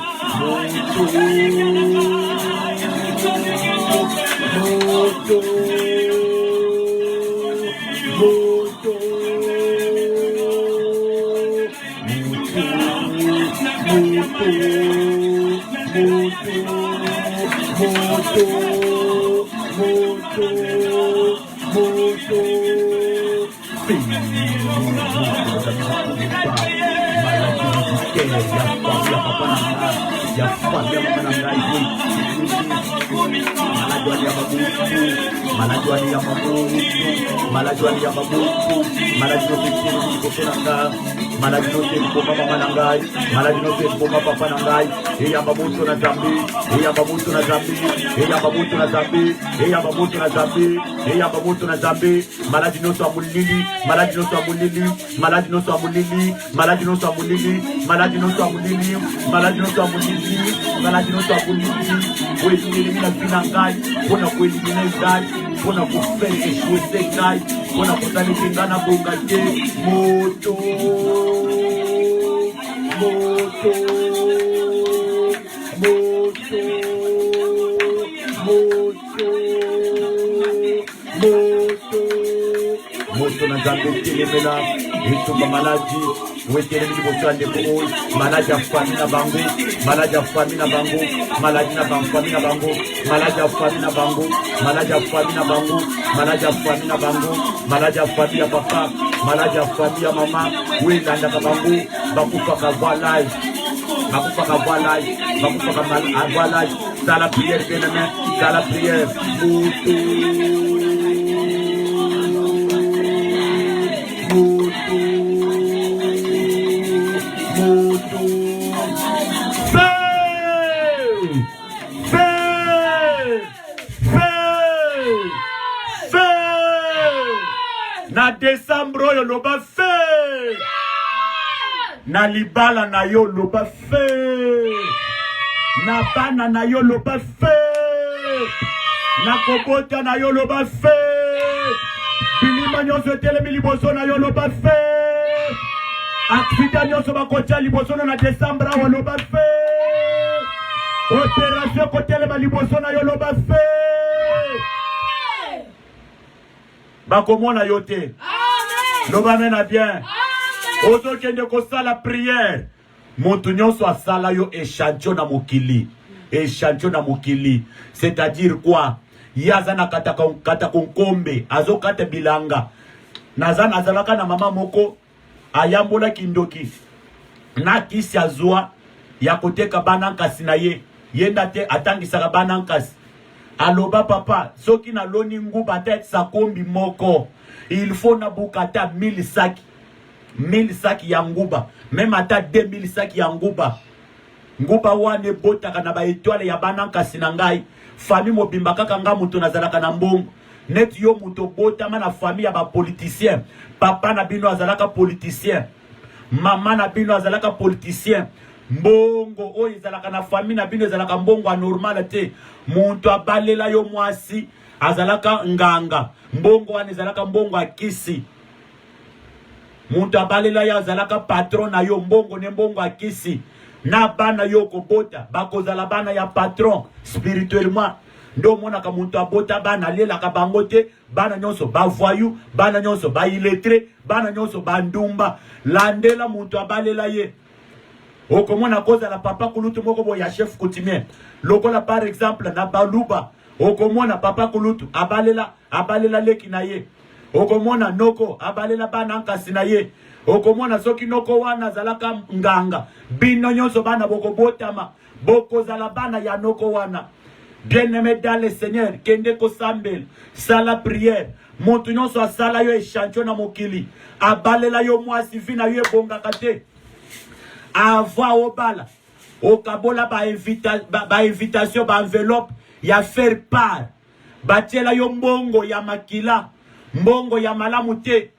Speaker 1: pona kufere échouer ngai pona kutani kingana bongate moto na zambe telemela etumba maladi wetele libosande ko maladi afami na bango maladi afami na bango maladi na bango afami na bango maladi afami na bango maladi afami na bango maladi afami na bango maladi afami ya papa maladi afami ya mama wendanda ka bango bakufa ka voilage dans la prière bien-aimé dans la prière na décembre yo loba fe na libala na yo loba fe na bana na yo loba fe na kobota na yo loba fe bilima nyonso etelemi liboso na yo loba fe aksida nyonso bakotia liboso na décembre awa loba fe opération kotelema liboso na yo loba fe bakomona yo te loba mena bien ozo kende ko sala prière montu nyonso asala yo échantillon na mokili c'est-à-dire quoi yaza na kata konkombe azo kata bilanga nazana azalaka na mama moko ayambola kindoki na kisi azwa ya koteka bana nkasi na ye yenda te atangisaka bana nkasi aloba papa soki na loni nguba tete sa kombi moko il faut na bukata 1000 saki ya nguba même ata 2000 saki ya nguba wane botaka na ba étoile ya bana nkasi na ngai famille mobimba kaka nga muto nazalaka na mbongo net yo muto botama na famille ya ba politicien papa na bino azalaka politicien mama na bino azalaka politicien mbongo oyo ezalaka na famille na bino ezalaka mbongo anormal te muntu abalela yo mwasi azalaka nganga mbongo wana ezalaka mbongo akisi muntu abalela yo azalaka patron na yo mbongo ne mbongo akisi na bana yo kobota bakozala bana ya patron spirituellement ndo monaka muntu abota bana lelaka bango te bana nyonso bavoyu bana nyonso baillettré bana nyonso bandumba landela muntu abalela ye okomona koza la papa kulutu moko bo ya chef coutumier lokola par exemple na baluba okomona papa kulutu abalela leki na ye okomona noko abalela bana nkasi na ye okomona soki noko wana zalaka nganga bino nyonso bana bokobotama boko zala bana ya noko wana. Bien-aimé dans le Seigneur, kende ko sambel, sala prière, montu nyonso asala yo échantillon na mokili, abalela yo mwasi vina yo bonga kate, ava obala, okabola ba invitation, ba enveloppe, ya faire part, batiela yo mbongo ya makila, mbongo ya malamute,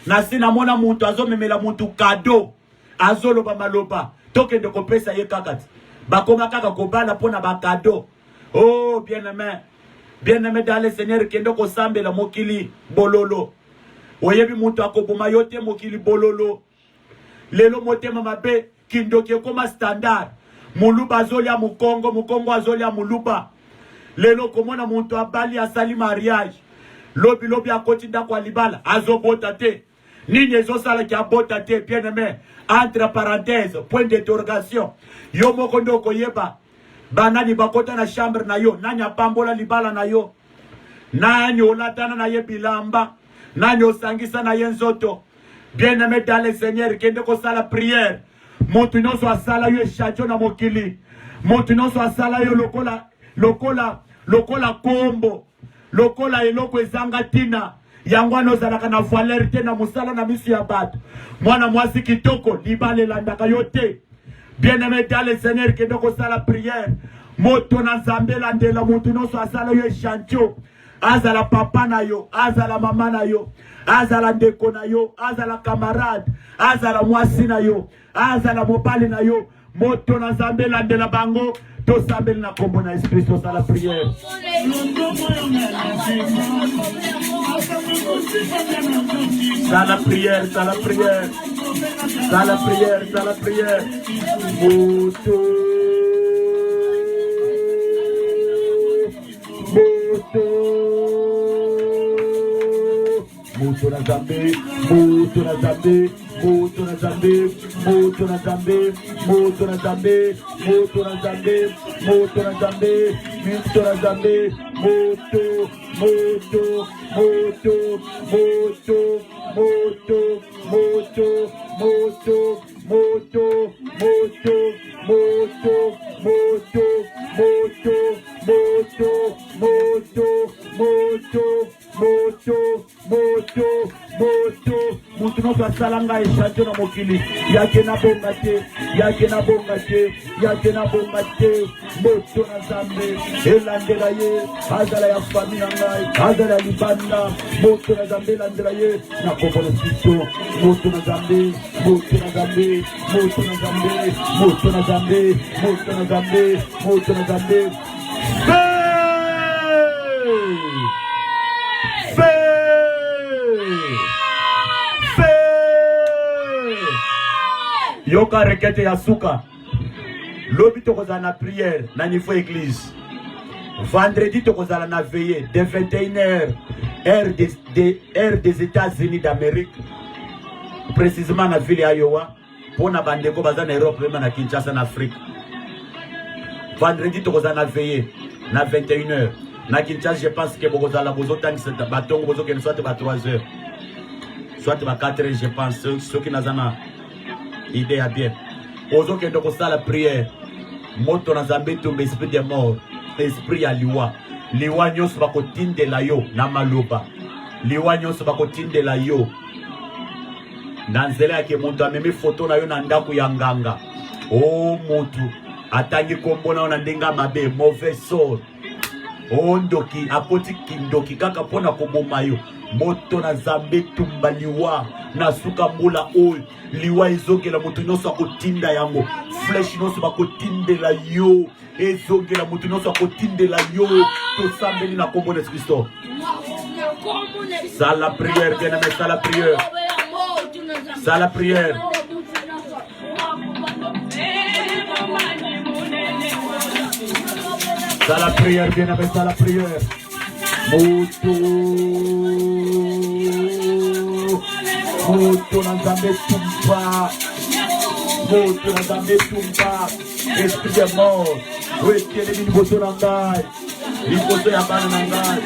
Speaker 1: nasi na mona mutu azo memela mutu kado, azolo ba maloba, tokende ko pesa ye kakati, bakonga kaka kobala pona ba kado. Oh, bien-aimé dans le Seigneur, kendo ko sambela mokili bololo. Oyebi mutu akoboma yote mokili bololo. Lelo motema mabe kindoki koma standard. Muluba azolia mukongo, mukongo azolia muluba. Lelo komona mutu abali asali mariage. Lobi akotinda kwa libala azobota te. Nini ezosala ki abota te, bien-aimé. Entre parenthèses, point d'interrogation. Yo moko ndoko yeba. Banani bakota na chambre na yo, nani apambola libala na yo, nani olatana na ye bilamba, nani osangisa na ye nzoto. Bien-aimé dans le Seigneur, kende ko sala prière. Montu nyonso asala yo échantillon na mokili. Montu nyonso asala yo lokola kombo, lokola eloko ezanga tina. Yango anozalaka na valeur te na musala na misu ya bato. Mwana mwasi kitoko libale landaka yo te. Bien-aimé dans le Seigneur, que nous la prière. Moto na Nzambe landela mutu nyonso asala yo échantillon. Azala papa na yo, azala mama na yo, azala ndeko na yo, azala camarade, azala mwasi na yo, azala mobali na yo. Moto na Nzambe landela bango, to sambeli na kombo na esprit to sala prière. Sala prière, sala prière. Sala prière, sala prière. Moto na Nzambe, moto na Nzambe, moto na Nzambe, moto na Nzambe, moto na Nzambe, moto na Nzambe, moto na Nzambe, moto na Nzambe, moto, moto, moto, moto, moto, moto, moto, moto, moto, moto, moto, moto, moto, moto, moto, moto, moto. Mutu noso asalanga échantillon na mokili. Yake na bonga te, yake na bonga te, yake na bonga te. Moto na Nzambe, elandela ye, azala ya famille na ngai, azala libanda. Moto na Nzambe elandela ye, na kokola siso. Moto na Nzambe, moto na Nzambe, moto na Nzambe, moto na Nzambe, moto na Nzambe, moto na Nzambe. Yoka rekete ya suka. Lobi tokozala na prière na niveau église. Vendredi tokozala na veillée de 21h heure des États-Unis d'Amérique. Précisément na ville ya Iowa. Pona bandeko baza na Europe même na Kinshasa na Afrique. Vendredi tokozala na veillée na 21h. Na Kinshasa je pense que bokozala bozotangisa batongo bozokende soit ba 3h. Soit ba 4h je pense ceux qui nazana idée à bien. Ozo que donc ça la prière. Moto na Nzambe tombe esprit de mort, esprit ya liwa. Liwa nyonso bakotinde la yo na maloba. Liwa nyonso bakotinde la yo. Na nzela yake muntu amemi photo na yo na ndaku ya nganga. Oh mutu atangi kombo na ndenga mabe mauvais sort. Oh ndoki akoti kindoki kaka pona koboma yo. Moto na Nzambe tumba liwa na suka mbula oil liwa ezongela moto nyonso akotinda yango flesh nyonso bakotindela yo ezongela moto nyonso akotindela yo tosambeli na kombo na Kristo. Sala prière, bien-aimé, sala prière, sala prière. Sala prière, bien-aimé, sala prière. Moto na Nzambe tumba, moto na Nzambe tumba, esprit de mort, wekele liboso na ngai, liboso ya bana na ngai,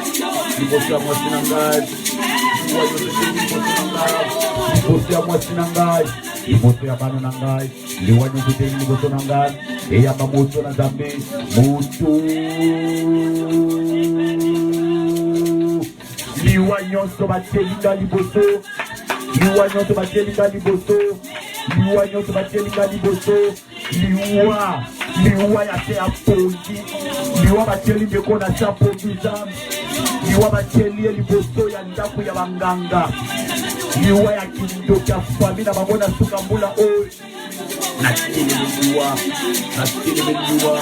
Speaker 1: liboso ya mwasi na ngai, liboso ya mwasi na ngai. liboso ya mwasi na ngai, liboso ya bana na ngai, liwa nyonso te liboso na ngai, eyamba moto na Nzambe, moto. Liwa nyonso batelinga liboso, liwa nyonso batelinga liboso, liwa nyonso batelinga liboso, liwa ya te apongi, liwa bateli mbeko na sa pongi Nzambe, liwa bateli liboso ya ndako ya banganga, liwa ya kindoki ya fami na bango na suka mbula oyo. Nakeleliwa, nakeleliwa,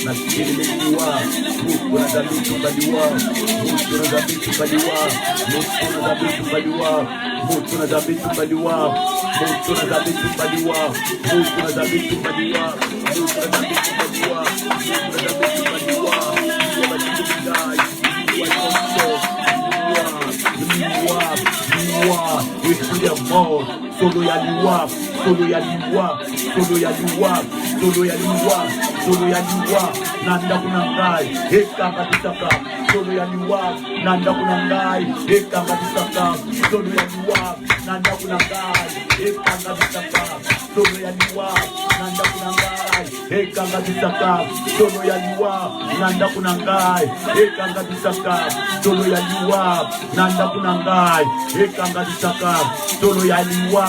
Speaker 1: nakeleliwa, mutu na Nzambe tumbaliwa, mutu na Nzambe tumbaliwa, mutu na Nzambe tumbaliwa, mutu na Nzambe tumbaliwa, mutu na Nzambe tumbaliwa, mutu na Nzambe tumbaliwa, mutu na Nzambe tumbaliwa, mutu na Nzambe tumbaliwa, liwa, esprit de mort, solo ya liwa, solo ya liwa, solo ya liwa, solo ya liwa, solo ya liwa, nanda kuna ngai, ekanga tisaka, solo ya liwa, nanda kuna ngai, ekanga tisaka, solo ya liwa, nanda kuna ngai, ekanga tisaka, solo ya liwa, nanda kuna ngai, ekanga tisaka, solo ya liwa, nanda kuna ngai, ekanga tisaka, solo ya liwa, nanda kuna ngai, ekanga tisaka, solo ya liwa,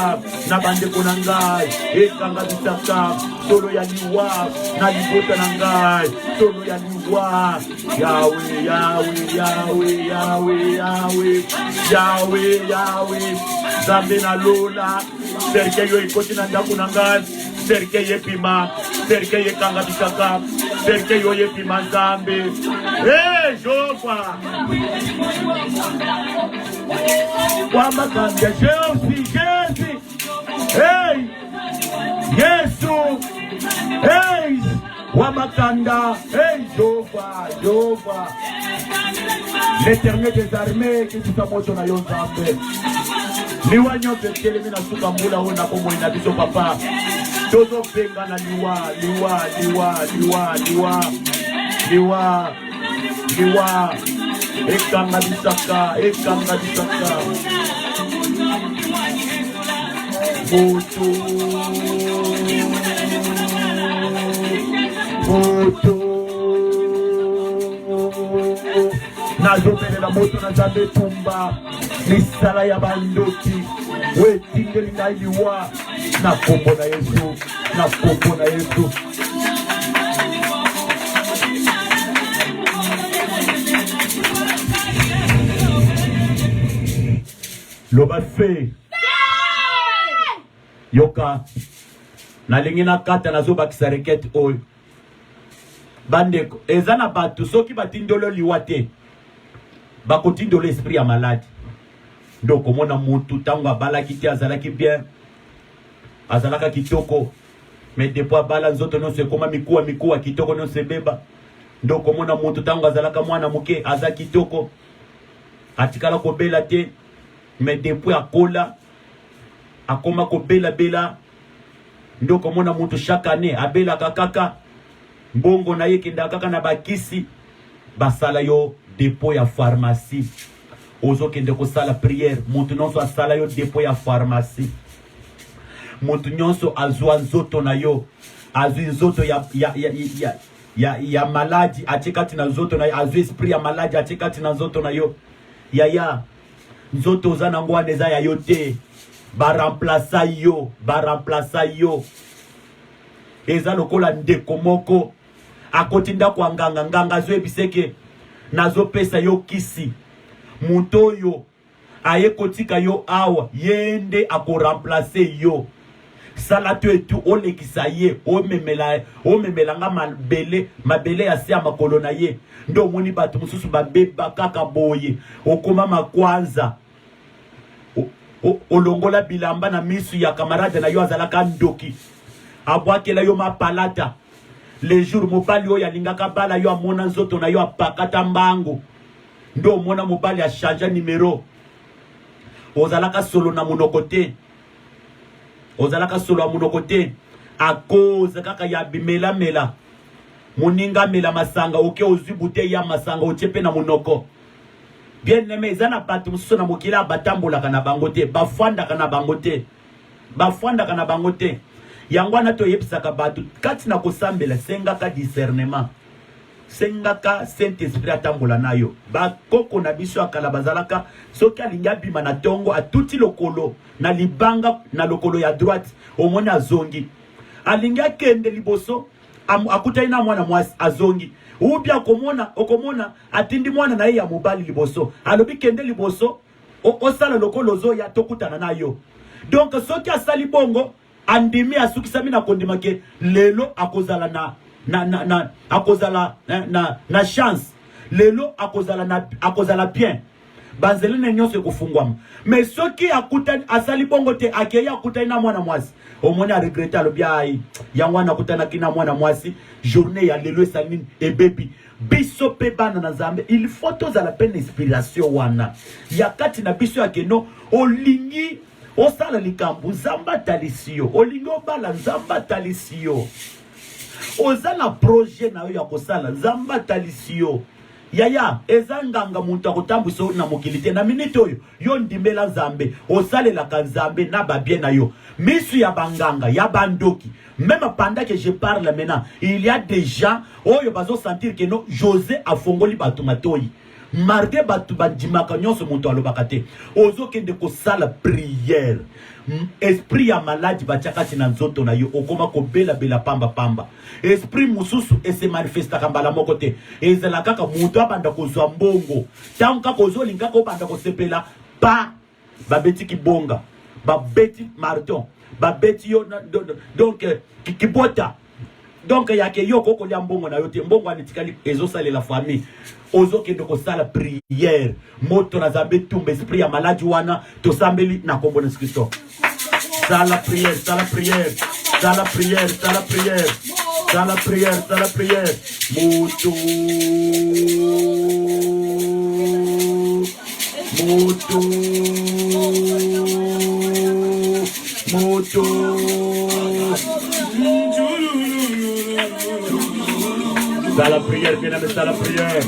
Speaker 1: na bande kuna ngai, ekanga tisaka, solo ya liwa, na libota na ngai, solo ya liwa. Yahweh, Yahweh, Yahweh, Yahweh, Yahweh, Yahweh, Yahweh, Nzambe na lola, serke yo ikoti na ndako na ngai, serke ye pima, serke ye kanga bisaka, serke yo ye pima Nzambe. Jehova, kwamba kambia Jésus, Jésus, hey, Yesu, hey, Wamakanda, hey, Jehova, Jehova, l'Éternel des armées, qui tout à moto na yo Nzambe. Liwa nyote kelemi na suka mbula hona komo ina biso papa. Tozo penga na liwa, liwa, liwa, liwa, liwa, liwa, liwa, ekanga bisaka, ekanga bisaka. Moto, moto. Nazopelela moto na Nzambe tumba misala ya bandoki wetingeli na liwa na kombo na Yesu, na kombo na Yesu. Loba fe yoka nalingi na kata nazobakisa rekete oyo bandeko eza na bato soki batindolo liwa te bakotindolo esprit ya malade. Donc komona mutu tango abalaki te azalaki bien, azalaka kitoko, mais depuis abala nzoto nyonso ekoma mikuwa kitoko nyonso ebeba. Donc komona mutu tango azalaka mwana muke aza kitoko, atikala kobela te, mais depuis akola akoma kobela bela. Donc komona mutu chaque année abela kaka mbongo na ye kenda kaka na bakisi basala yo dépôt ya pharmacie. Ozo kende ko sala prière, mutu nyonso asala yo dépôt ya pharmacie. Mutu nyonso azwa nzoto na yo, azwi nzoto ya maladi atikati na nzoto na yo, azwi esprit ya maladi atikati na nzoto na yo. Ya nzoto za nango aneza ya yo te, ba remplaça yo. Eza lokola ndeko moko akotinda kwa nganga zo ebiseke nazo pesa yo kisi. Muto yo aye kotika yo awa yende ako remplacer yo. Sala tu etu olekisa ye omemela nga mabele ya se makolo na ye. Ndo moni batu mususu babeba kaka boye okoma makwanza olongola bilamba na misu ya kamarade na yo azalaka ndoki abwakela yo mapalata. Le jour mobali yo yalingaka bala yo amona nzoto na yo apakata mbango. Ndo mona mobali a changé numéro. Ozalaka solo na monokote. Ozalaka solo a monokote. A cause kaka ya bimela. Moninga mela masanga. Oke ozi bute ya masanga. Ochepe na monoko. bien aimé zana batu mususu na mokila batambola kana bangote bafwanda kana bangote yangwana to yebisaka batu kati na kosambela sengaka discernement sengaka Saint-Esprit atambola nayo bakoko na biso akala bazalaka soki alingi abima na tongo atuti lokolo na libanga na lokolo ya droite omoni azongi alingi akende liboso akutani na mwana mwasi azongi ubia okomona atindi mwana na ye ya mobali liboso alobi kende liboso osala lokolo zo ya tokutana nayo donc soki asali bongo andimi asukisami na kondima ke lelo akozala na chance lelo akozala bien banzelene nyonso kufungwama mais soki akutani asali bongo te akeya akutani na mwana mwasi omoni a regrette alobi ai yangwana akutana kina mwana mwasi journée ya lelo esalini ebebi biso pe bana na Nzambe il faut tozala pe inspiration wana ya kati na biso ya keno olingi osala likambu Nzambe talisio olingi obala Nzambe talisio ozala projet na yo ya kosala Nzambe talisio yaya ezanganga muntu akotambwisa na mokilite na minute oyo yo ndimela Nzambe osalelaka Nzambe na babien na yo misu ya banganga ya bandoki même pendant que je parle maintenant il y a des gens oyo bazo sentir que non José afongoli batu matoi marqué batu bandimaka nyonso muntu alobaka te ozokende kosala prière esprit ya maladi batiakati na nzoto na yo okoma kobela bela pamba esprit mususu ese manifestaka mbala moko te ezala kaka mutu abanda kozwa mbongo tango kaka ozolinga kobanda kosepela pa babeti kibonga babeti marton babeti yo donc kibota donc yake yo koko lia mbongo na yo te mbongo anitikali ezosala la famille ozokende kosala prière moto na Nzambe tumba esprit ya maladi wana tosambeli na kombo na Kristo sala prière moto sala prière bien aimé sala prière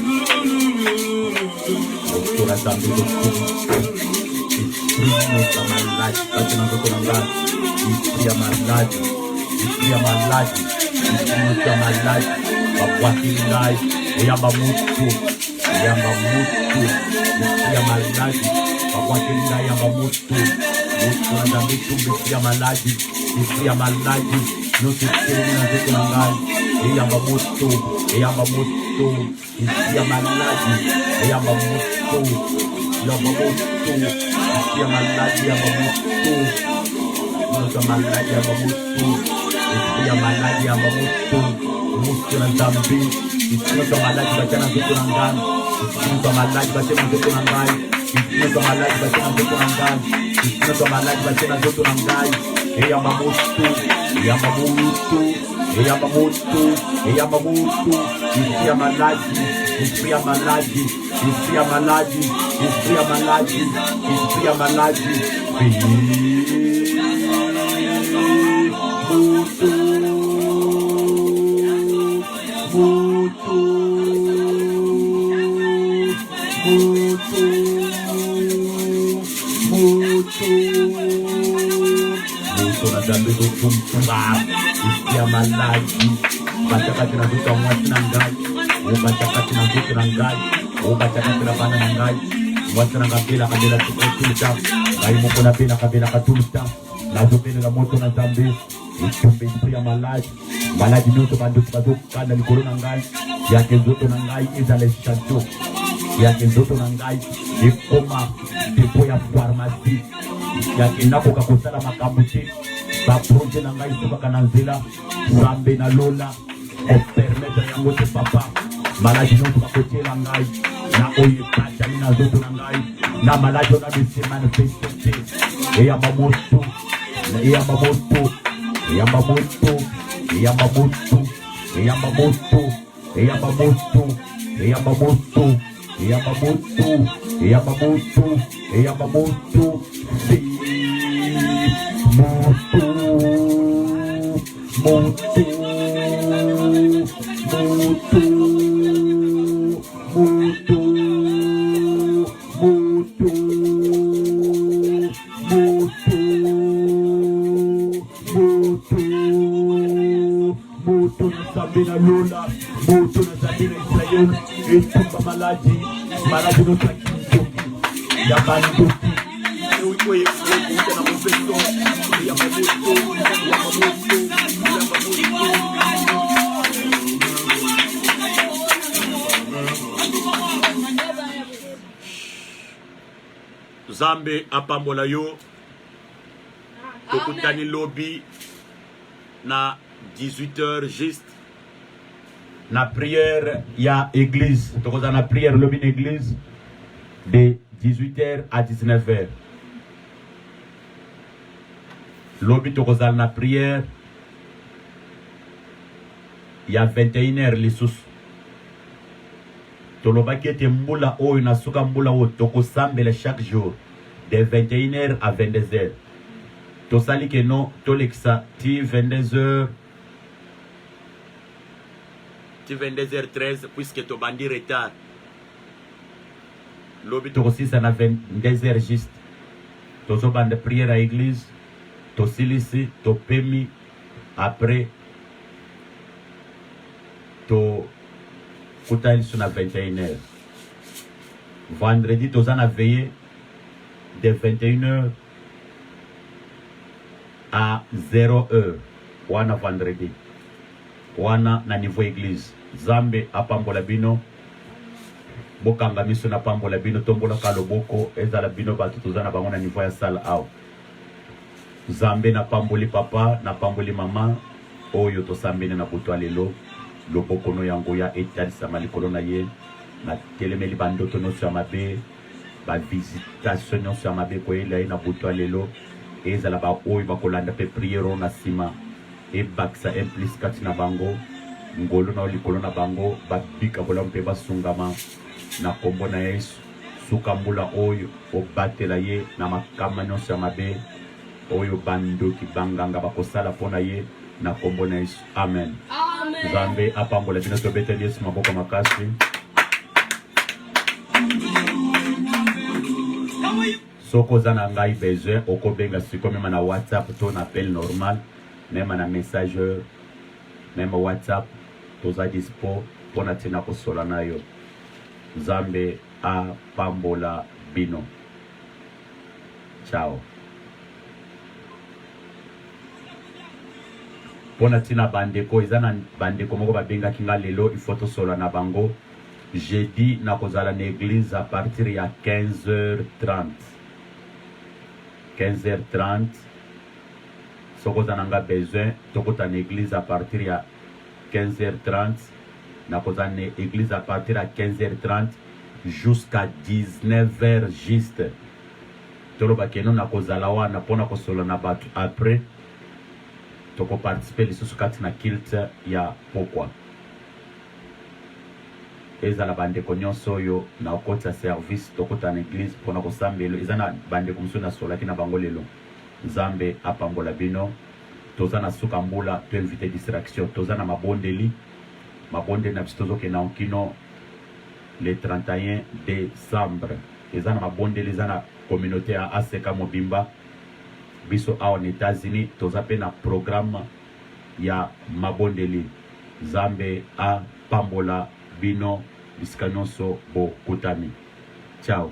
Speaker 1: moto na Nzambe esprit ya maladi babwakili ngai eyamba mutu ya maladi babwakili ngai yamba mutu na Nzambe tumba esprit ya maladi notetelemi na nzoto na ngai eyamba mutu esprit ya maladi eyamba mutu esprit ya maladi yamba mutu ya maladi ya mamutu mutu na Nzambe isinga maladi batana nzoto na ngai isinga maladi batana nzoto na ngai isinga maladi batana nzoto na ngai isinga maladi batana nzoto na ngai ya mamutu ya mamutu ya maladi ya maladi batakati na nzoto mwasi na ngai obatakati na nzoto na ngai obatakati na bana na ngai mwasi na kabela tukutulita ngai moko na pena kabela katulita nazobelela moto na Nzambe itumbe esprit ya maladi nyonso bandoki bazokanda likolo na ngai yake nzoto na ngai ezala chateau yake nzoto na ngai ekoma depo ya pharmacie yake nakoka kosala makambo te baproje na ngai sokaka na nzela Nzambe na lola opermetre yango te papa maladi nyonso bakotiela ngai na oyo ekatani na nzoto na ngai na maladi ona bese manifeste te eyamba moto moto na Nzambe na Lola, moto na Nzambe na Israel, etumba maladi no takiso ya bandoki oye kuita na mopeto ya mamoto Nzambe apambola yo tokutani lobby na 18h juste na prière ya église tokoza na prière lobby na église de 18h à 19h lobby tokoza na prière ya 21h lisusu tolobaki ete mbula oyo na suka mbula oyo tokosambela chaque jour de 21h à 22h tosali ke no tolekisa ti 22h ti 22h13 puisque tobandi retard lobi tokosisa na 22h juste tozobanda prière à église tosilisi topemi après to kutali sur na 21h vendredi toza na veillée de 21h à 0h wana vendredi wana na niveau église Nzambe apambola bino bokanga miso na pambola bino tombola kaloboko ezala bino bato toza na bango na niveau ya sala awa Nzambe na pamboli papa na pamboli mama oyo tosambeni na butu lelo loboko no yango ya etalisama likolo na ye na telemeli bandoto nyonso ya mabe bavisitation nyonso ya mabe koyela ye na butu lelo ezala ba oyo bakolanda mpe priero na nsima ebakisa implice kati na bango ngolo na likolo na bango babika bolamu mpe basungama na kombo na Yesu suka mbula oyo obatela ye na makama nyonso ya mabe oyo bandoki banganga bakosala mpona ye na kombo na Yesu amen. Nzambe apambola bino tobeteli Yesu maboko makasi soko za na ngai besoin okobenga siko mema na WhatsApp to na appel normal mema na messageur mema WhatsApp toza dispo pona tina kosola na yo. Nzambe apambola bino. Ciao. Pona tina bandeko izana bandeko moko babenga kinga lelo ifoto sola na bango jeudi na kozala na église à partir ya 15h30 15h30 soko zananga besoin tokota na église à partir ya 15h30 na kozala na église à partir ya 15h30 jusqu'à 19h juste toloba keno na kozala wana pona kosola na batu après toko participer lisusu kati na kilte ya pokwa ezala bandeko nyonso oyo na okoti ya service tokota na église mpona kosambelo eza na bandeko mosusu nasolaki na bango lelo. Nzambe apambola bino toza na suka mbula to invite distraction toza na mabondeli na biso tozokenda onkino le 31 décembre eza na mabondeli eza na communauté ya ACK Mobimba biso awa na États-Unis toza pe na programme ya mabondeli. Nzambe apambola bino bisika nyonso bokutami. Ciao.